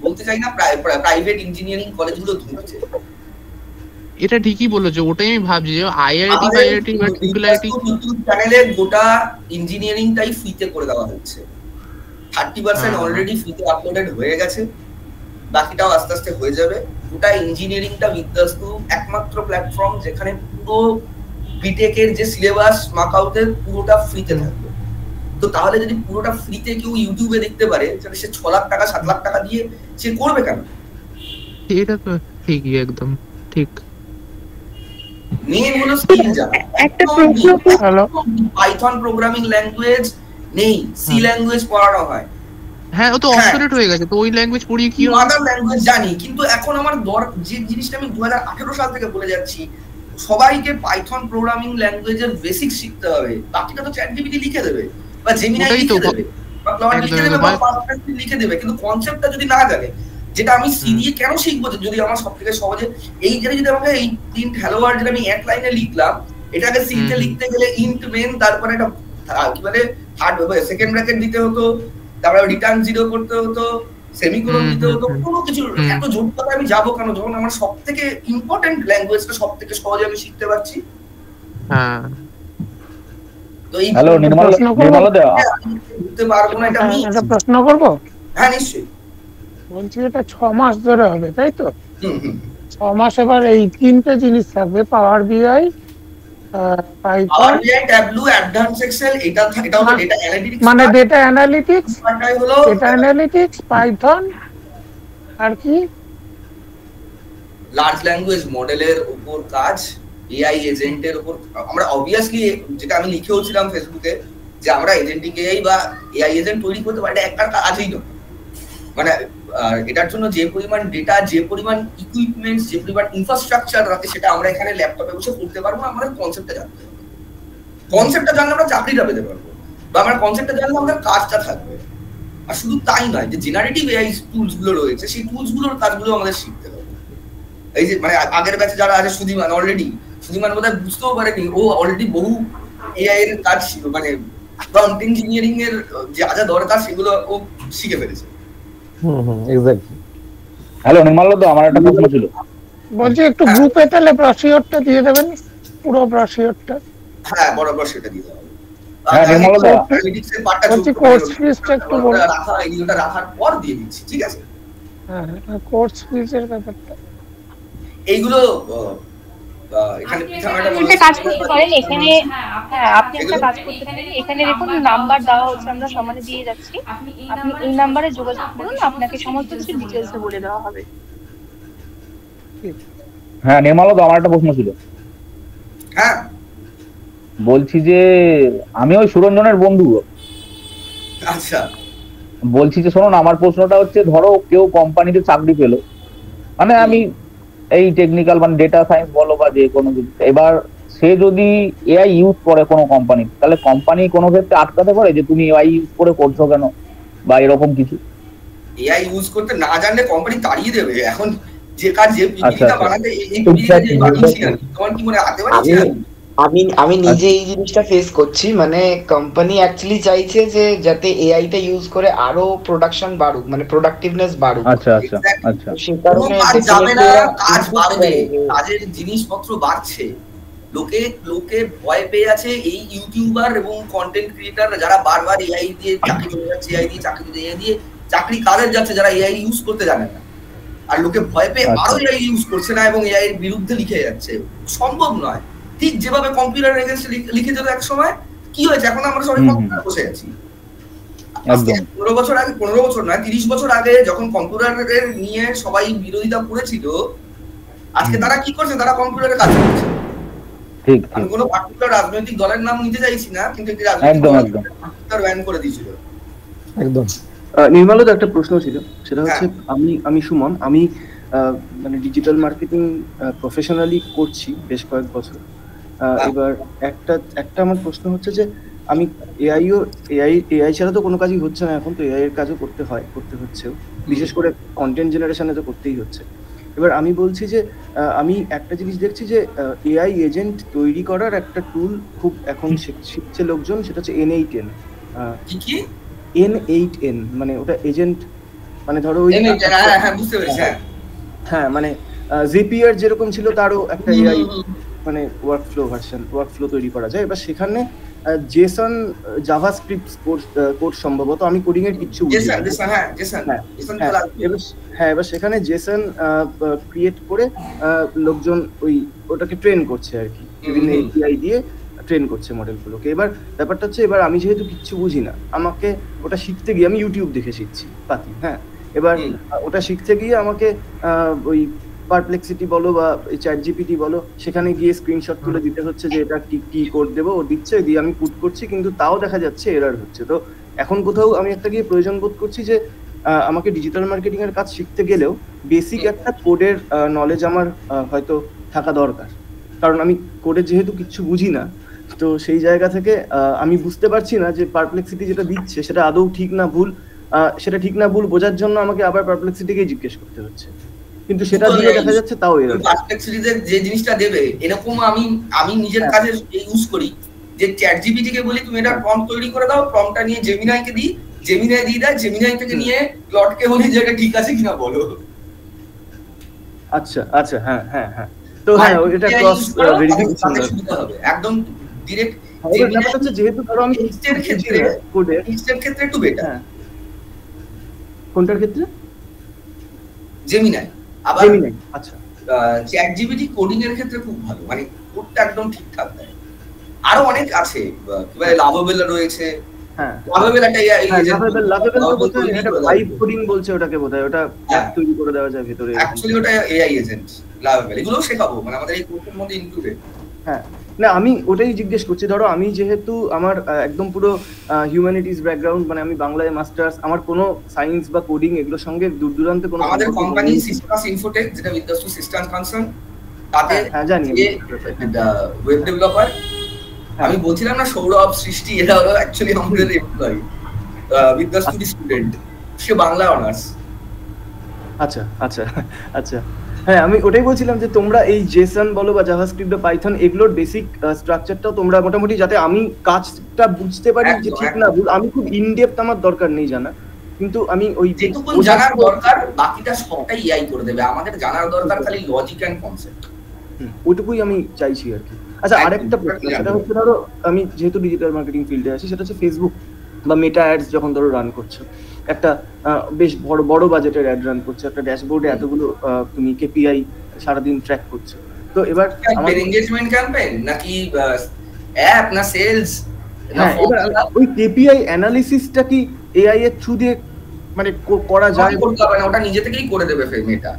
বলতে চাই না, প্রাইভেট ইঞ্জিনিয়ারিং কলেজগুলো ধুঁকছে। এটা ঠিকই বলেছো, ওটাই আমি ভাবছি যে আইআইটি বা ট্রিপল চ্যানেলে গোটা ইঞ্জিনিয়ারিংটাই ফ্রিতে করে দেওয়া হচ্ছে। 30% অলরেডি ফ্রিতে আপলোডেড হয়ে গেছে, বাকিটাও আস্তে আস্তে হয়ে যাবে। গোটা ইঞ্জিনিয়ারিংটা বিদ্যাস্তু একমাত্র প্ল্যাটফর্ম যেখানে পুরো বিটেকের যে সিলেবাস মার্কআউটের পুরোটা ফ্রিতে থাকবে। তো তাহলে যদি পুরোটা ফ্রিতে কেউ ইউটিউবে দেখতে পারে, তাহলে সে 6 লাখ টাকা 7 লাখ টাকা দিয়ে সে করবে কেন? এটা তো ঠিকই, একদম ঠিক। মেইন হলো স্কিল জানা। একটা প্রশ্ন, পাইথন প্রোগ্রামিং ল্যাঙ্গুয়েজ নেই, সি ল্যাঙ্গুয়েজ পড়ানো হয়। হ্যাঁ, ও তো অবসলেট হয়ে গেছে, তো ওই ল্যাঙ্গুয়েজ পড়িয়ে কি হবে? আদার ল্যাঙ্গুয়েজ জানি, কিন্তু এখন আমার যে জিনিসটা আমি 2018 সাল থেকে বলে যাচ্ছি, সবাইকে পাইথন প্রোগ্রামিং ল্যাঙ্গুয়েজের বেসিক শিখতে হবে। বাকিটা তো চ্যাটজিপিটি লিখে দেবে, বা জেমিনাই লিখে দেবে, বা ক্লাউড লিখে দেবে, বা পারফেক্টলি লিখে দেবে, কিন্তু কনসেপ্টটা যদি না জানে, যেটা আমি সি দিয়ে কেন শিখবো যদি আমার সবথেকে সহজে এই যদি আমাকে এই প্রিন্ট হ্যালো ওয়ার্ল্ড যেটা আমি এক লাইনে লিখলাম, এটাকে সিতে লিখতে গেলে ইন্ট মেন, তারপরে এটা কি বলে থার্ড সেকেন্ড ব্র্যাকেট দিতে হতো, তারপরে রিটার্ন 0 করতে হতো, সেমিকোলন দিতে হতো, কোনো কিছু এত জটিলতা আমি যাবো কেন, যখন আমার সবথেকে ইম্পর্টেন্ট ল্যাঙ্গুয়েজটা সবথেকে সহজে আমি শিখতে পারছি। হ্যাঁ, তো এই হ্যালো নির্মল দা, বুঝতে পারবো না এটা আমি একটা প্রশ্ন করব। হ্যাঁ নিশ্চয়ই। বলছি এটা 6 মাস ধরে হবে, তাই তো? 6 মাস। এবার এই 3টে জিনিস থাকবে, পাওয়ার বিআই, পাইথন পাওয়ার বিআই, ট্যাবলু, অ্যাডভান্স এক্সেল, এটা হলো ডেটা অ্যানালিটিক্স, মানে ডেটা অ্যানালিটিক্স, হলো পাইথন আর কি লার্জ ল্যাঙ্গুয়েজ মডেলের উপর কাজ, এআই এজেন্টের উপর। আমরা অবভিয়াসলি যেটা আমি লিখেওছিলাম ফেসবুকে যে আমরা এজেন্টিক এআই বা এআই এজেন্ট তৈরি করতে পারি, এটা একটা কাজই নয়। মানে এটার জন্য যে পরিমাণ ডেটা, যে পরিমাণ ইকুইপমেন্টস, যে পরিমাণ ইনফ্রাস্ট্রাকচার রাখে, সেটা আমরা এখানে ল্যাপটপে বসে করতে পারবো না। আমাদের কনসেপ্টটা জানতে হবে, কনসেপ্টটা জানলে আমরা চাকরিটা পেতে পারবো, বা আমরা কনসেপ্টটা জানলে আমাদের কাজটা থাকবে। আর শুধু তাই নয়, যে জেনারেটিভ এআই টুলস গুলো রয়েছে, সেই টুলস গুলোর কাজগুলো আমাদের শিখতে হবে। এই যে মানে আগের ব্যাচে যারা আছে, সুধিমান বোধহয় বুঝতেও পারেনি, ও অলরেডি বহু এআই এর কাজ, মানে প্রম্পট ইঞ্জিনিয়ারিং এর যা যা দরকার সেগুলো ও শিখে ফেলেছে। এক্স্যাক্টলি। হ্যালো নির্মল দা, আমার একটা প্রশ্ন ছিল। বলছি একটু গ্রুপে তাহলে ব্রশিওরটা দিয়ে দেবেন, পুরো ব্রশিওরটা। হ্যাঁ, বরাবর সেটা দিয়ে দাও। হ্যাঁ নির্মল দা, অ্যানালিটিক্স এর পার্টটা বলছি কোর্স ফিসটা একটু বলুন। রাখা, এইগুলোটা রাখার পর দিয়ে দিচ্ছি, ঠিক আছে? হ্যাঁ, কোর্স ফিসের ব্যাপারটা এইগুলো এখানে একটা কাজ করতে পারেন, এখানে হ্যাঁ আপনি একটা কাজ করতে পারেন, এখানে দেখুন নাম্বার দেওয়া হচ্ছে, আমরা সমানে দিয়ে যাচ্ছি, আপনি এই নাম্বারে যোগাযোগ করুন, আপনাকে সমস্ত কিছু ডিটেইলসে বলে দেওয়া হবে। হ্যাঁ নির্মল দা, আমার একটা প্রশ্ন ছিল। হ্যাঁ বলছি যে আমি ওই সুরঞ্জনের বন্ধু। আচ্ছা, বলছি যে শোনো না, আমার প্রশ্নটা হচ্ছে, ধরো কেউ কোম্পানিতে চাকরি পেলো, মানে আমি এই টেকনিক্যাল মানে ডেটা সায়েন্স বলো বা যে কোনো কিছু, এবার সে যদি এআই ইউজ করে কোনো কোম্পানি, তাহলে কোম্পানি কোনো ক্ষেত্রে আটকাতে পারে যে তুমি এআই ইউজ করে করছো কেন, বা এরকম কিছু? এআই ইউজ করতে না জানলে কোম্পানি তাড়িয়ে দেবে। এখন যে কাজ, যে পিপিটিটা বানাতে, এই পিপিটিটা যে বানিয়েছি না, তোমার কি মনে হাতে বানিয়েছি? আমি নিজে এই জিনিসটা ফেস করছি। মানে কোম্পানি অ্যাকচুয়ালি চাইছে যে যাতে এআই টা ইউজ করে আরো প্রোডাকশন বাড়ুক, মানে প্রোডাক্টিভনেস বাড়ুক। আচ্ছা আচ্ছা আচ্ছা, সেই কারণে কাজ যাবে না, কাজ বাড়বে, কাজের জিনিসপত্র বাড়ছে। লোকে ভয় পেয়ে আছে এই ইউটিউবার এবং কন্টেন্ট ক্রিয়েটার যারা বারবার এআই দিয়ে চাকরি চলে যাচ্ছে, এআই দিয়ে চাকরি, এআই দিয়ে চাকরি কাদের যাচ্ছে, যারা এআই ইউজ করতে জানে না। আর লোকে ভয় পেয়ে আরো এআই ইউজ করছে না এবং এআই এর বিরুদ্ধে লিখে যাচ্ছে। সম্ভব নয়। ঠিক যেভাবে কম্পিউটার এগেইনস্ট লিখে যেত এক সময়, কি হয়েছে, এখন আমরা সবাই কম্পিউটার বসে আছি। 15 বছর আগে, 15 বছর নয় 30 বছর আগে যখন কম্পিউটারের নিয়ে সবাই বিরোধিতা করেছিল, আজকে তারা কি করছে, তারা কম্পিউটারে কাজ করছে। ঠিক, আমি কোনো পার্টিকুলার রাজনৈতিক দলের নাম নিতে চাইছি না, কিন্তু একটি একদম কম্পিউটার ব্যান করে দিয়েছিল। একদম। নির্মলদা একটা প্রশ্ন ছিল, সেটা হচ্ছে আমি সুমন, আমি মানে ডিজিটাল মার্কেটিং প্রফেশনালি করছি বেশ কয়েক বছর। এবার একটা আমার প্রশ্ন হচ্ছে যে আমি এআই ছাড়া তো কোনো কাজই হচ্ছে না এখন, তো এআই এর কাজও করতে হচ্ছেও, বিশেষ করে কন্টেন্ট জেনারেশনে তো করতেই হচ্ছে। এবার আমি বলছি যে আমি একটা জিনিস দেখছি যে এআই এজেন্ট তৈরি করার একটা টুল খুব এখন শিখছে লোকজন, সেটা হচ্ছে N8N। N8N মানে ওটা এজেন্ট, মানে ধরো ওই হ্যাঁ মানে ZPR যেরকম ছিল তারও একটা এআই মানে ওয়ার্কফ্লো তৈরি করা যায়। এবার সেখানে জেসন জাভাস্ক্রিপ্ট কোড সম্ভবত, আমি কোডিং এর কিছু বুঝি না। এবার সেখানে জেসন ক্রিয়েট করে লোকজন ওটাকে ট্রেন করছে আর কি, বিভিন্ন এপিআই দিয়ে ট্রেন করছে মডেলগুলোকে। এবার ব্যাপারটা হচ্ছে, এবার আমি যেহেতু কিচ্ছু বুঝি না, আমাকে ওটা শিখতে গিয়ে, আমি ইউটিউব দেখে শিখছি পাতি, হ্যাঁ, এবার ওটা শিখতে গিয়ে আমাকে ওই পারপ্লেক্সিটি বলো বা ChatGPT বলো, সেখানে গিয়ে স্ক্রিনশট তুলে দিতে হচ্ছে যে এটা কি কোড দেবো, ও দিচ্ছে, দিয়ে আমি পুট করছি, কিন্তু তাও দেখা যাচ্ছে এরর হচ্ছে। তো এখন কোথাও আমি একটা গিয়ে প্রয়োজন বোধ করছি যে আমাকে ডিজিটাল মার্কেটিং এর কাজ শিখতে গেলেও বেসিক একটা কোডের নলেজ আমার হয়তো থাকা দরকার, কারণ আমি কোডের যেহেতু কিচ্ছু বুঝি না, তো সেই জায়গা থেকে আমি বুঝতে পারছি না যে পারপ্লেক্সিটি যেটা দিচ্ছে সেটা আদৌ ঠিক না ভুল, সেটা ঠিক না ভুল বোঝার জন্য আমাকে আবার পারপ্লেক্সিটিকেই জিজ্ঞেস করতে হচ্ছে, কিন্তু সেটা দিয়ে দেখা যাচ্ছে তাও এরর। পারপ্লেক্সিটিতে যে জিনিসটা দেবে, এরকম আমি নিজের কাজে ইউজ করি যে ChatGPT কে বলি তুমি এটা প্রম্পট তৈরি করে দাও, প্রম্পটটা নিয়ে জেমিনাই কে দিই, জেমিনাই দিয়ে দেয়, জেমিনাই থেকে নিয়ে ক্লডকে বলি যে এটা ঠিক আছে কিনা বলো। আচ্ছা আচ্ছা, হ্যাঁ হ্যাঁ হ্যাঁ, তো হ্যাঁ এটা ক্রস ভেরিফিকেশন হবে একদম ডাইরেক্ট। ব্যাপারটা হচ্ছে যেহেতু ধরো আমি টেক্সটের ক্ষেত্রে কোডের টেক্সটের ক্ষেত্রে একটু বেটার। কোনটার ক্ষেত্রে? জেমিনাই। আবার জেমিনাই, আচ্ছা চ্যাট জিপিটি কোডিং এর ক্ষেত্রে খুব ভালো, মানে কোডটা একদম ঠিকঠাক দেয়। আরো অনেক আছে, কিভাবে লাভেবল রয়েছে। হ্যাঁ, লাভেবল একটা লাভেবল তো বোধহয় এটা ভাইব কোডিং বলছে ওটাকে, বোধহয় ওটা অ্যাপ তৈরি করে দেওয়া যায় ভিতরে। অ্যাকচুয়ালি ওটা এআই এজেন্ট লাভেবল, এগুলো শেখাবো, মানে আমাদের এই কোর্সের মধ্যে ইনক্লুডেড। হ্যাঁ, না আমি ওটাই জিজ্ঞেস করছি, ধরো আমি যেহেতু আমার একদম পুরো হিউম্যানিটিস ব্যাকগ্রাউন্ড, মানে আমি বাংলায় মাস্টার্স, আমার কোনো সায়েন্স বা কোডিং এগুলোর সঙ্গে দূর দূরান্তে কোনো, আমাদের কোম্পানি সিস্টাস ইনফোটেক, যেটা বিদ্যাস্তু সিস্টেম কনসার্ন, তাতে হ্যাঁ জানি ওয়েব ডেভেলপার। আমি বলছিলাম না সৌরভ সৃষ্টি এরা হলো অ্যাকচুয়ালি আমাদের এমপ্লয়ি, বিদ্যাস্তু স্টুডেন্ট, সে বাংলা অনার্স। আচ্ছা আচ্ছা আচ্ছা, হ্যাঁ আমি ওটাই বলছিলাম যে তোমরা এই জেসন বলো বা জাভাস্ক্রিপ্ট বা পাইথন এগুলোর বেসিক স্ট্রাকচারটাও তোমরা মোটামুটি, যাতে আমি কাজটা বুঝতে পারি যে ঠিক না ভুল, আমি খুব ইনডেপথ আমার দরকার নেই জানা, কিন্তু আমি ওই যেটুকু জানার দরকার বাকিটা সবটাই এআই করে দেবে, আমাদের জানার দরকার খালি লজিক এন্ড কনসেপ্ট, ওইটুকুই আমি চাইছি আর কি। আচ্ছা, আরেকটা প্রশ্ন, সেটা হচ্ছে ধরো আমি যেহেতু ডিজিটাল মার্কেটিং ফিল্ডে আছি, সেটা হচ্ছে ফেসবুক বা মেটা অ্যাডস যখন ধরো রান করছো, একটা বেশ বড় বাজেটের অ্যাড রান করছো, একটা ড্যাশবোর্ডে এতগুলো তুমি কেপিআই সারাদিন ট্র্যাক করছো, তো এবার আমাদের এনগেজমেন্ট ক্যাম্পেইন নাকি অ্যাপ না সেলস, হ্যাঁ এবার ওই কেপিআই অ্যানালিসিসটা কি এআই এর থ্রু দিয়ে মানে করা যায়? করতে হবে না, ওটা নিজে থেকেই করে দেবে মেটা।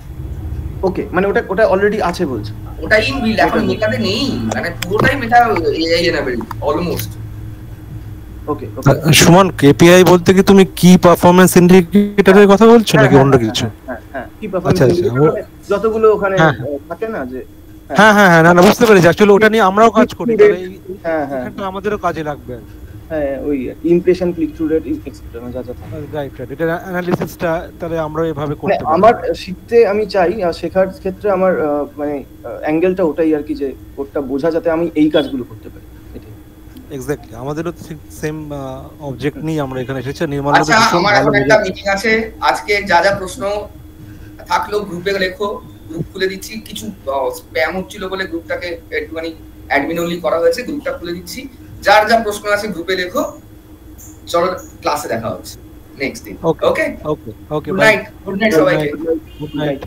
ওকে, মানে ওটা অলরেডি আছে বলছো? ওটা ইনবিল্ড, এখন মেটাতে নেই, মানে পুরোটাই মেটা এআই এনাবেলড অলমোস্ট। ওকে, সুমন, কেপিআই বলতে কি তুমি কি পারফরম্যান্স ইন্ডিকেটরের কথা বলছো নাকি অন্য কিছু? হ্যাঁ, কি পারফরম্যান্স ইন্ডিকেটর যতগুলো ওখানে থাকে না, যে হ্যাঁ হ্যাঁ হ্যাঁ, না বুঝতে পেরেছি, অ্যাকচুয়ালি ওটা নিয়ে আমরাও কাজ করি, তাহলে এখানটা আমাদেরও কাজে লাগবে। হ্যাঁ, ওই impression, click through rate, etcetera, যা যা থাকে, রাইট রাইট, এটা অ্যানালিসিসটা তাহলে আমরাও এভাবে করতে পারি। আমার শিখতে আমি চাই, আর শেখার ক্ষেত্রে আমার মানে অ্যাঙ্গেলটা ওটাই আর কি, যে কোডটা বোঝা যাতে আমি এই কাজগুলো করতে পারি। এক্স্যাক্টলি, আমাদেরও সেম অবজেক্ট নিয়ে আমরা এখানে এসেছি। নির্মল, আচ্ছা, আমার এখন একটা মিটিং আছে, আজকে যা যা প্রশ্ন থাকলো গ্রুপে লেখো, গ্রুপ খুলে দিচ্ছি, কিছু স্প্যাম হচ্ছিল বলে গ্রুপটাকে একটুখানি অ্যাডমিন অনলি করা হয়েছে, গ্রুপটা খুলে দিচ্ছি, যার যা প্রশ্ন আছে গ্রুপে লেখো, চলো ক্লাসে দেখা হচ্ছে নেক্সট দিন। ওকে ওকে ওকে, গুড নাইট সবাইকে, গুড নাইট।